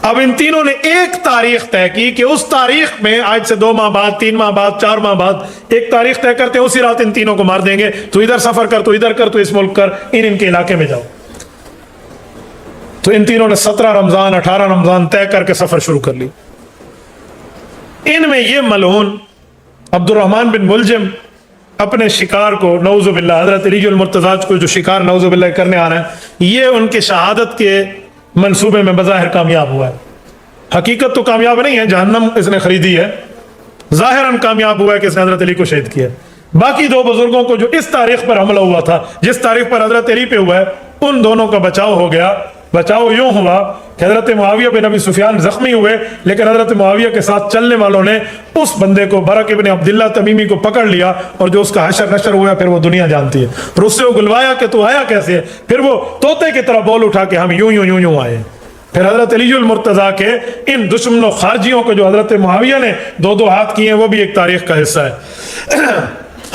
اب ان تینوں نے ایک تاریخ طے کی کہ اس تاریخ میں آج سے 2 ماہ بعد، 3 ماہ بعد، 4 ماہ بعد ایک تاریخ طے کرتے ہیں، اسی رات ان تینوں کو مار دیں گے، تو ادھر سفر کر، تو ادھر کر، تو اس ملک کر، ان کے علاقے میں جاؤ۔ تو ان تینوں نے 17 رمضان 18 رمضان طے کر کے سفر شروع کر لی۔ इनमें ये मलऊन अब्दुर्रहमान बिन मुलजिम अपने शिकार को नौजुबिल्लाह हजरत अली मुर्तज़ा को जो शिकार नौजुबिल्लाह करने आ रहे हैं, ये उनके शहादत के मंसूबे में बज़ाहिर कामयाब हुआ है। हकीकत तो कामयाब नहीं है, जहन्नम इसने खरीदी है, ज़ाहिरन कामयाब हुआ है कि इसने हजरत अली को शहीद किया। बाकी दो बुजुर्गों को जो इस तारीख पर हमला हुआ था, जिस तारीख पर हजरत अली पे हुआ है, उन दोनों का बचाव हो गया। बचाव यूं हुआ कि हजरत मुआविया बिन अबी सुफियान जख्मी हुए, लेकिन हजरत मुआविया के साथ चलने वालों ने उस बंदे को बरक इब्न अब्दुल्लाह तमीमी को पकड़ लिया, और जो उसका हशर नशर हुआ फिर वो दुनिया जानती है। फिर उससे वो गुलवाया कि तू आया कैसे, फिर वो तोते की तरह बोल उठा कि हम यूं यूं यूं यूं आए। फिर हजरत अली मुर्तज़ा के इन दुश्मनों खारजियों को जो हजरत मुआविया ने दो दो हाथ किए हैं, वो भी एक तारीख का हिस्सा है।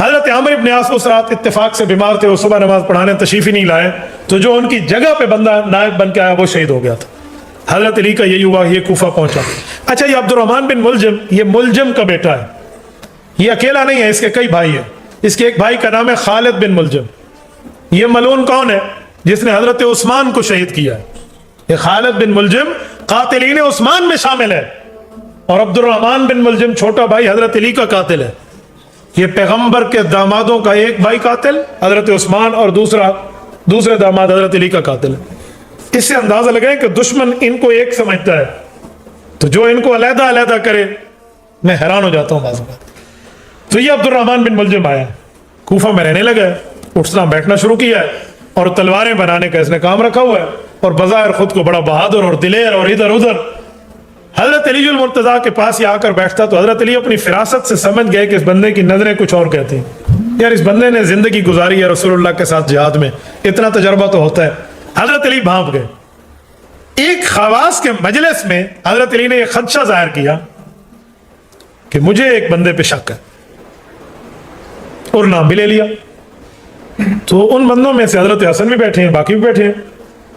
हजरत आमिर इब्न आस उस रात इत्तेफाक से बीमार थे, वो सुबह नमाज पढ़ाने तशरीफ ही नहीं लाए, तो जो उनकी जगह पे बंदा नायब बन के आया वो शहीद हो गया था। हजरत अली का यही हुआ, ये कूफा पहुंचा। अच्छा, ये अब्दुर्रहमान बिन मुलजिम, ये मुलजिम का बेटा है, ये अकेला नहीं है, इसके कई भाई हैं। इसके एक भाई का नाम है खालिद बिन मुलजिम। ये मलून कौन है? जिसने हजरत उस्मान को शहीद किया है। ये खालिद बिन मुलजिम कातिलीन उस्मान में शामिल है, और अब्दुर्रहमान बिन मुलजिम छोटा भाई हजरत अली का कातिल है। ये पैगंबर के दामादों का एक भाई कातिल हजरत उस्मान, और दूसरे दामाद हजरत अली का कातिल है। इससे अंदाजा लगाएं कि दुश्मन इनको एक समझता है, तो जो इनको अलहदा अलहदा करे, मैं हैरान हो जाता हूँ बाज़ बात। तो ये अब्दुर्रहमान बिन मुलजिम आया, कूफा में रहने लगा, उठना बैठना शुरू किया है, और तलवारें बनाने का इसने काम रखा हुआ है, और बज़ाहिर खुद को बड़ा बहादुर और दिलेर और इधर उधर। हजरत अली मुर्तज़ा के पास ये आकर बैठता तो हजरत अली अपनी फिरासत से समझ गए कि इस बंदे की नजरें कुछ और कहती हैं। यार, इस बंदे ने जिंदगी गुजारी है रसूलुल्लाह के साथ जिहाद में, इतना तजर्बा तो होता है। हजरत अली भांप गए। एक खवास के मजलिस में हजरत अली ने यह खदशा जाहिर किया कि मुझे एक बंदे पे शक है, और नाम भी ले लिया। तो उन बंदों में से हजरत हसन भी बैठे हैं, बाकी भी बैठे हैं।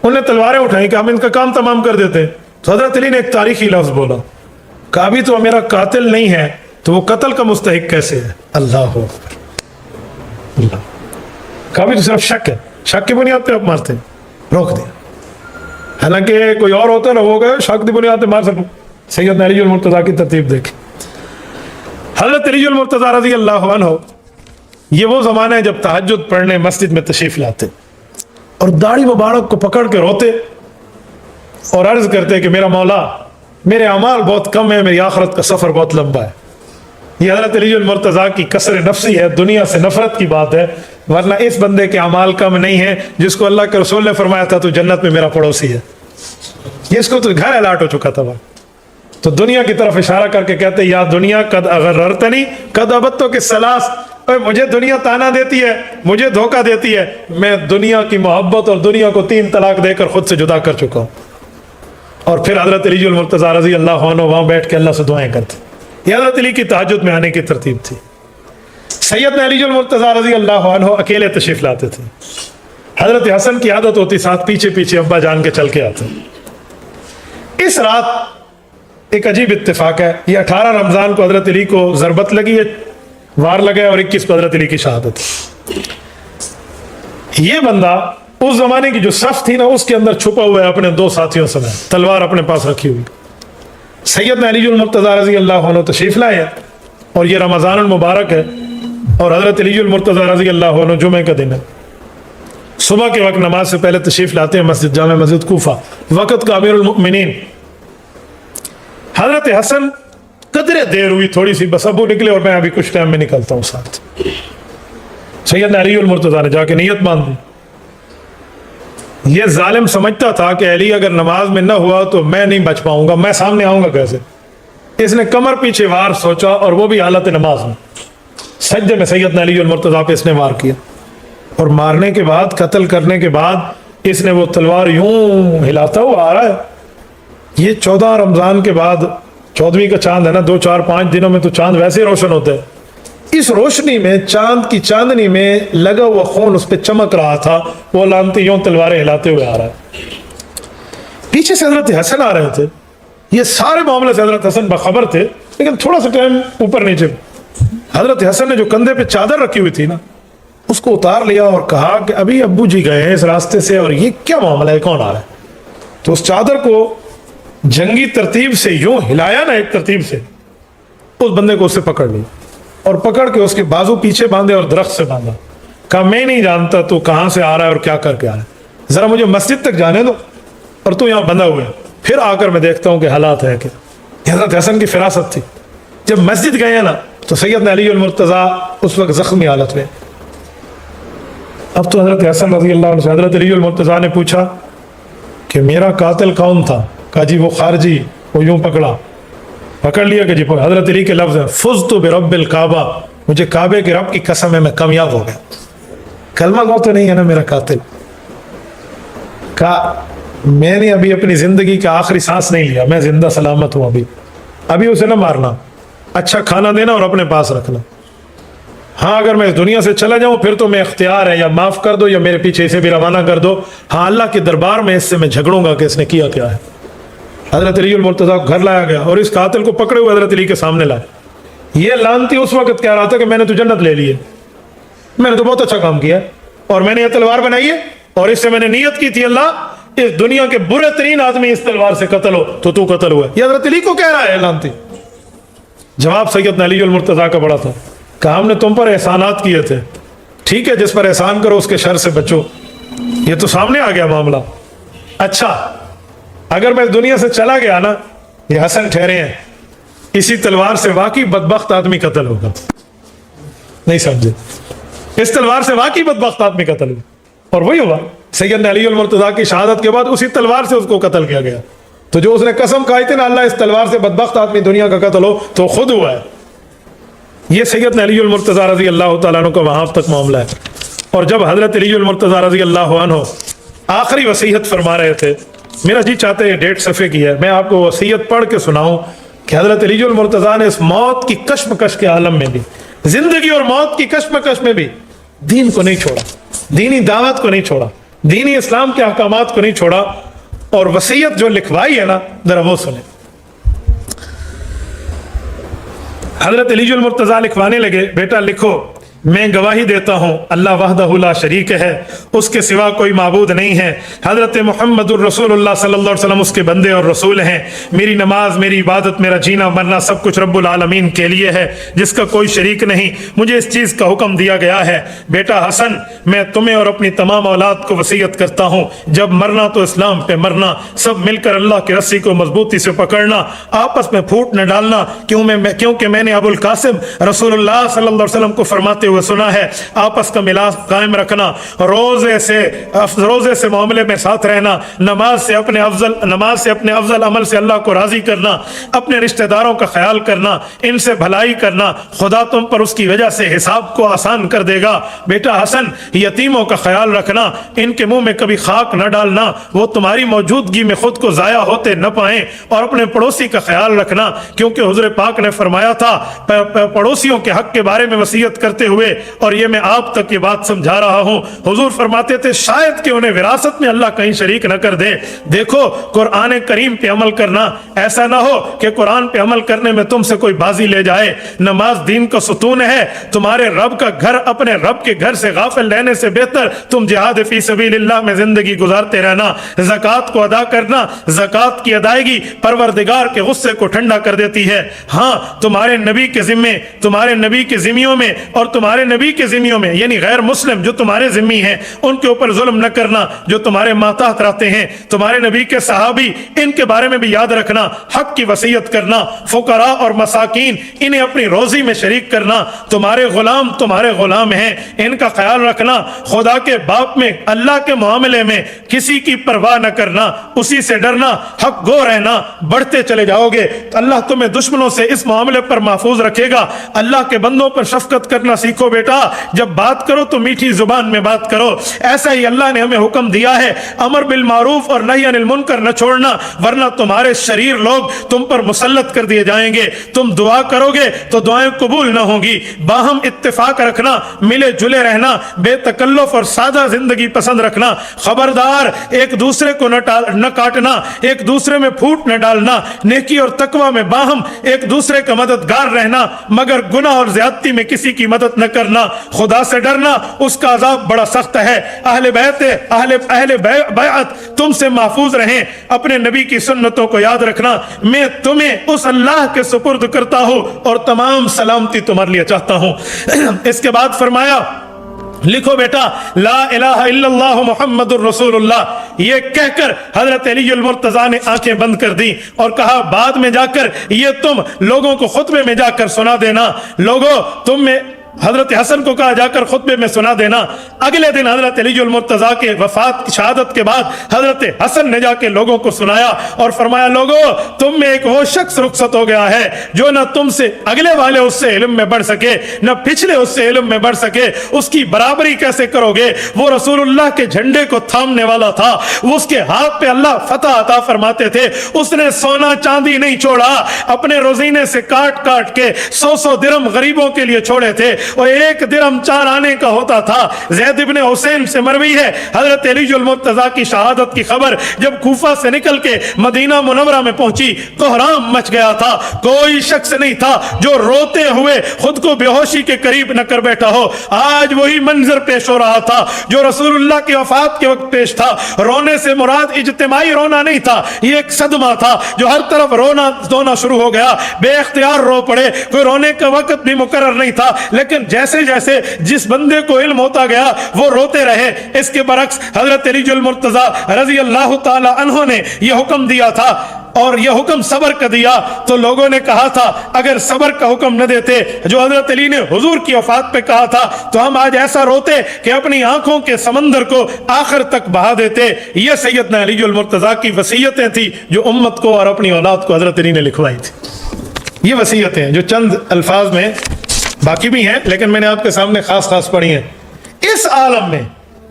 उन्हें तलवारें उठाई कि हम इनका काम तमाम कर देते हैं। तो हजरत अली ने एक तारीखी लफ्ज बोला, कहा भी तो मेरा कातिल नहीं है, तो वो कत्ल का मुस्तहिक कैसे है? अल्लाह हो अल्लाह। कहा भी तो सिर्फ शक है, शक की बुनियाद पे आप मारते हैं, रोक दिया। हालांकि कोई और होता ना, वो गए शक की बुनियाद पे मार सकूं। सैयदना अली मुर्तज़ा की तरतीब देखें। हजरत अली मुर्तज़ा रज़ी अल्लाह अन्हु, ये वो जमाना है जब तहज्जुद पढ़ने मस्जिद में तशरीफ लाते और दाढ़ी मुबारक को पकड़ के रोते और अर्ज करते कि मेरा मौला, मेरे अमाल बहुत कम है, मेरी आखिरत का सफर बहुत लंबा है। ये हजरत अली मुर्तज़ा की कसर नफसी है, दुनिया से नफरत की बात है, वरना इस बंदे के अमाल कम नहीं है जिसको अल्लाह के रसूल ने फरमाया था तू जन्नत में मेरा पड़ोसी है। ये इसको तो घर अलाट हो चुका था वह। तो दुनिया की तरफ इशारा करके कहते या दुनिया कद अगर्रतनी कद अबत्तो के सलास, मुझे दुनिया ताना देती है, मुझे धोखा देती है, मैं दुनिया की मोहब्बत और दुनिया को 3 तलाक देकर खुद से जुदा कर चुका हूँ। और फिर हजरत अली मुर्तज़ा रज़ी अल्लाह अन्हु वहाँ बैठ के अल्लाह से दुआएं करते। ये हजरत अली की तहज्जुद में आने की तरतीब थी। सैयदना अली मुर्तज़ा रज़ी अल्लाह अन्हु अकेले तशरीफ लाते थे। हजरत हसन की आदत होती साथ पीछे पीछे अब्बा जान के चल के आते। इस रात एक अजीब इत्तेफाक है, ये 18 रमजान को हजरत अली को ज़रबत लगी है, वार लगा, और 21 को हजरत अली की शहादत। ये बंदा उस जमाने की जो सफ थी ना, उसके अंदर छुपा हुआ है अपने 2 साथियों समेत, तलवार अपने पास रखी हुई। सैयदना अली मुर्तज़ा रज़ी अल्लाह अन्हु तशरीफ लाए हैं, और ये रमज़ान मुबारक है, और हजरत अली मुर्तज़ा रज़ी अल्लाह अन्हु जुमे का दिन है। सुबह के वक्त नमाज से पहले तशरीफ लाते हैं मस्जिद, जामे मस्जिद कूफा, वक़्त का अमीरुल मुमिनीन। हजरत हसन कदरे देर हुई थोड़ी सी, बस अबू निकले और मैं अभी कुछ टाइम में निकलता हूँ साथ। सैयदना अली मुर्तज़ा ने जाके नीयत मान दी। ये जालिम समझता था कि अली अगर नमाज में ना हुआ तो मैं नहीं बच पाऊंगा, मैं सामने आऊंगा कैसे। इसने कमर पीछे वार सोचा, और वो भी हालत नमाज में, सज्जे में सैयदना अली मुर्तज़ा पे इसने वार किया, और मारने के बाद, कत्ल करने के बाद इसने वो तलवार यूं हिलाता हुआ आ रहा है। ये 14 रमजान के बाद 14वीं का चांद है ना, 2, 4, 5 दिनों में तो चांद वैसे ही रोशन होता है। इस रोशनी में, चांद की चांदनी में लगा हुआ खून उस पर चमक रहा था, वो लानती यूं तलवारें हिलाते हुए आ रहा है। पीछे से हजरत हसन आ रहे थे। ये सारे मामले से हजरत हसन बखबर थे, लेकिन थोड़ा सा टाइम ऊपर नीचे। हजरत हसन ने जो कंधे पे चादर रखी हुई थी ना, उसको उतार लिया और कहा कि अभी अब्बू जी गए हैं इस रास्ते से, और ये क्या मामला है, कौन आ रहा है। तो उस चादर को जंगी तरतीब से यूं हिलाया ना, एक तरतीब से, उस बंदे को उससे पकड़ लिया और पकड़ के उसके बाजू पीछे बांधे और दरख्त से बांधा। कहा मैं नहीं जानता तू कहाँ से आ रहा है और क्या करके आ रहा है, जरा मुझे मस्जिद तक जाने दो और तू यहाँ बंधा हुआ है, फिर आकर मैं देखता हूँ कि हालात है कि हज़रत हसन की फिरासत थी। जब मस्जिद गए ना तो सैयदना अली मुर्तज़ा उस वक्त जख्मी हालत में। अब तो हज़रत हसन रज़ी अल्लाह अन्हु से हज़रत अली मुर्तज़ा ने पूछा कि मेरा कातिल कौन था? कहा जी वो खारजी, वो यूं पकड़ लिया कि जी हज़रत अली के लफ्ज़ हैं फुज़्तु बिरब्बिल काबा, मुझे काबे के रब की कसम है मैं कामयाब हो गया। कलमा गो तो नहीं है ना मेरा कातिल। कहा मैंने अभी अपनी जिंदगी का आखिरी सांस नहीं लिया, मैं जिंदा सलामत हूं, अभी उसे ना मारना, अच्छा खाना देना और अपने पास रखना। हाँ अगर मैं इस दुनिया से चला जाऊं फिर तो मैं इख्तियार है, या माफ कर दो या मेरे पीछे इसे भी रवाना कर दो। हाँ अल्लाह के दरबार में इससे मैं झगड़ूंगा कि इसने किया क्या है। हजरत अली मुर्तज़ा को घर लाया गया और इस कातिल को पकड़े हुए हजरत अली के सामने लाया। ये लानती उस वक्त कह रहा था कि मैंने तो जन्नत ले ली है, मैंने तो बहुत अच्छा काम किया और मैंने ये तलवार बनाई है और इससे मैंने नियत की थी अल्लाह इस दुनिया के बुरे तरीन आदमी इस तलवार से कत्ल हो तो तू कत्ल हुआ। ये हजरत अली को कह रहा है लानती। जवाब सैयदना अली मुर्तज़ा का बड़ा था, कहा हमने तुम पर एहसानात किए थे, ठीक है जिस पर एहसान करो उसके शर से बचो। ये तो सामने आ गया मामला। अच्छा अगर मैं दुनिया से चला गया ना, ये हसन ठहरे हैं, इसी तलवार से वाकई बदबख्त आदमी कत्ल होगा। नहीं समझे? इस तलवार से वाकई बदबख्त आदमी कत्ल हुआ और वही हुआ। सैयदना अली मुर्तज़ा की शहादत के बाद उसी तलवार से उसको कत्ल किया गया। तो जो उसने कसम खाई थी ना अल्लाह इस तलवार से बदबख्त आदमी दुनिया का कत्ल हो, तो खुद हुआ है। ये सैयदना अली मुर्तज़ा रज़ी अल्लाह तआला अन्हु का वहां तक मामला है। और जब हजरत अली मुर्तज़ा रज़ी अल्लाह अन्हु आखिरी वसीयत फरमा रहे थे, मेरा जी चाहते हैं 1.5 सफ़े की है, मैं आपको वसीयत पढ़ के सुनाऊं कि हजरत अली मुर्तज़ा ने इस मौत की कश्मकश के आलम में भी, जिंदगी और मौत की कश्मकश में भी दीन को नहीं छोड़ा, दीनी दावत को नहीं छोड़ा, दीनी इस्लाम के अहकामात को नहीं छोड़ा। और वसीयत जो लिखवाई है ना, जरा वो सुने। हजरत अली मुर्तज़ा लिखवाने लगे, बेटा लिखो, मैं गवाही देता हूँ अल्लाह वहदहु ला शरीक है, उसके सिवा कोई माबूद नहीं है। हज़रत मुहम्मदुर रसूलुल्लाह सल्लल्लाहु अलैहि वसल्लम उसके बंदे और रसूल हैं। मेरी नमाज, मेरी इबादत, मेरा जीना मरना सब कुछ रब्बुल आलमीन के लिए है जिसका कोई शरीक नहीं। मुझे इस चीज़ का हुक्म दिया गया है। बेटा हसन, मैं तुम्हें और अपनी तमाम औलाद को वसीयत करता हूँ, जब मरना तो इस्लाम पे मरना, सब मिलकर अल्लाह की रस्सी को मजबूती से पकड़ना, आपस में फूट न डालना। क्योंकि मैंने अबुल कासिम रसूलुल्लाह सल्लल्लाहु अलैहि वसल्लम को फरमाते सुना है, आपस का मिलाप कायम रखना, रोजे से मामले में साथ रहना, नमाज से अपने अफजल अमल से अल्लाह को राजी करना, अपने रिश्तेदारों का ख्याल करना, इनसे भलाई करना, खुदा तुम पर उसकी वजह से हिसाब को आसान कर देगा। बेटा हसन, यतीमों का ख्याल रखना, इनके मुंह में कभी खाक न डालना, वो तुम्हारी मौजूदगी में खुद को जाया होते न पाए। और अपने पड़ोसी का ख्याल रखना, क्योंकि हुजूर पाक ने फरमाया था पड़ोसियों के हक के बारे में वसीयत करते हुए, और ये मैं आप तक ये बात समझा रहा हूं, हुजूर फरमाते थे शायद कि उन्हें विरासत में अल्लाह कहीं शरीक न कर दे। देखो कुरान करीम पे अमल करना, ऐसा ना हो कि कुरान पे अमल करने में तुमसे कोई बाजी ले जाए। नमाज दीन का सुतून है, तुम्हारे रब का घर अपने रब के घर से गाफिल रहने से बेहतर तुम जिहाद फी सबीलिल्लाह में जिंदगी गुजारते रहना। ज़कात को अदा करना, ज़कात की अदायगी परवरदिगार के गुस्से को ठंडा कर देती है। हाँ तुम्हारे नबी के जिम्मे, तुम्हारे नबी के जिम्मियों में और तुम्हारे नबी के जिम्मियों में, यानी गैर मुस्लिम जो तुम्हारे जिम्मी हैं, उनके ऊपर जुल्म न करना, जो तुम्हारे माताहत रहते हैं, तुम्हारे नबी के सहाबी, इनके बारे में भी याद रखना, हक की वसीयत करना, फुकरा और मसाकीन इन्हें अपनी रोजी में शरीक करना। तुम्हारे गुलाम हैं, इनका ख्याल रखना। खुदा के बाप में, अल्लाह के मामले में किसी की परवाह न करना, उसी से डरना, हक गो रहना। बढ़ते चले जाओगे तो अल्लाह तुम्हें दुश्मनों से इस मामले पर महफूज रखेगा। अल्लाह के बंदों पर शफकत करना सीखो बेटा, जब बात करो तो मीठी जुबान में बात करो। ऐसा ही अल्लाह ने हमें हुक्म दिया है, अमर बिल मारूफ और नही अनिल मुनकर न छोड़ना, वरना तुम्हारे शरीर लोग तुम पर मुसल्लत कर दिए जाएंगे। तुम दुआ करोगे तो दुआएं कबूल न होंगी। बाहम इत्तेफाक रखना, मिले जुले रहना, बेतकल्लुफ और सादा जिंदगी पसंद रखना। खबरदार एक दूसरे को न काटना, एक दूसरे में फूट न डालना। नेकी और तकवा में बाहम एक दूसरे का मददगार रहना, मगर गुनाह और ज्यादती में किसी की मदद न نہ کرنا, خدا سے ڈرنا, اس کا عذاب بڑا سخت ہے. اہل بیعت تم سے محفوظ رہیں. اپنے نبی کی سنتوں کو یاد رکھنا. میں تمہیں اس اللہ کے سپرد کرتا ہوں اور تمام سلامتی تمہارے لیے چاہتا ہوں. اس کے بعد فرمایا لکھو بیٹا لا الہ الا اللہ محمد الرسول اللہ. یہ کہہ کر حضرت علی المرتضیٰ نے آنکھیں بند کر دی اور کہا بعد میں جا کر یہ تم لوگوں کو خطبے میں جا کر سنا دینا. لوگوں تم میں حضرت حسن کو کہا جا کر خطبے میں سنا دینا. اگلے دن حضرت علی المرتضیٰ کے وفات شہادت کے بعد حضرت حسن نے جا کے لوگوں کو سنایا اور فرمایا لوگوں تم میں ایک وہ شخص رخصت ہو گیا ہے جو نہ تم سے اگلے والے اس سے علم میں بڑھ سکے نہ پچھلے اس سے علم میں بڑھ سکے. اس کی برابری کیسے کرو گے؟ وہ رسول اللہ کے جھنڈے کو تھامنے والا تھا. وہ اس کے ہاتھ پہ اللہ فتح عطا فرماتے تھے. اس نے سونا چاندی نہیں چھوڑا, اپنے روزینے سے کاٹ کاٹ کے 100 درہم غریبوں کے لیے چھوڑے تھے اور 1 درہم 4 آنے کا ہوتا تھا. زید ابن حسین سے مروی ہے حضرت علی المرتضیٰ کی شہادت کی خبر جب کوفہ سے نکل کے مدینہ منورہ میں پہنچی کوہرام مچ گیا تھا. کوئی شخص نہیں تھا جو روتے ہوئے خود کو بے ہوشی کے قریب نہ کر بیٹھا ہو. آج وہی منظر پیش ہو رہا تھا جو رسول اللہ کی وفات کے وقت پیش تھا. رونے سے مراد اجتماعی رونا نہیں تھا, یہ ایک صدمہ تھا جو ہر طرف رونا شروع ہو گیا. بے اختیار رو پڑے. کوئی رونے کا وقت بھی مقرر نہیں تھا, لیکن جیسے جیسے جس بندے کو علم ہوتا گیا وہ روتے رہے. اس کے برعکس حضرت علی المرتضیٰ رضی اللہ تعالی عنہ نے یہ حکم دیا تھا اور یہ حکم صبر کا دیا. تو لوگوں نے کہا تھا اگر صبر کا حکم نہ دیتے جو حضرت علی نے حضور کی وفات پہ کہا تھا تو ہم آج ایسا روتے کہ اپنی آنکھوں کے سمندر کو آخر تک بہا دیتے. یہ سیدنا علی المرتضیٰ کی وصیتیں تھی جو امت کو اور اپنی اولاد کو حضرت علی نے لکھوائی تھی. یہ وصیتیں جو چند الفاظ میں باقی بھی ہیں لیکن میں نے آپ کے سامنے خاص پڑھی ہیں. اس عالم میں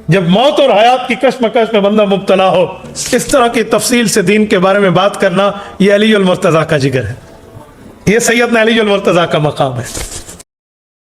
جب موت اور حیات کی کشمکش میں بندہ مبتلا ہو, اس طرح کی تفصیل سے دین کے بارے میں بات کرنا یہ علی المرتضیٰ کا جگر ہے. یہ سیدنا علی المرتضیٰ کا مقام ہے.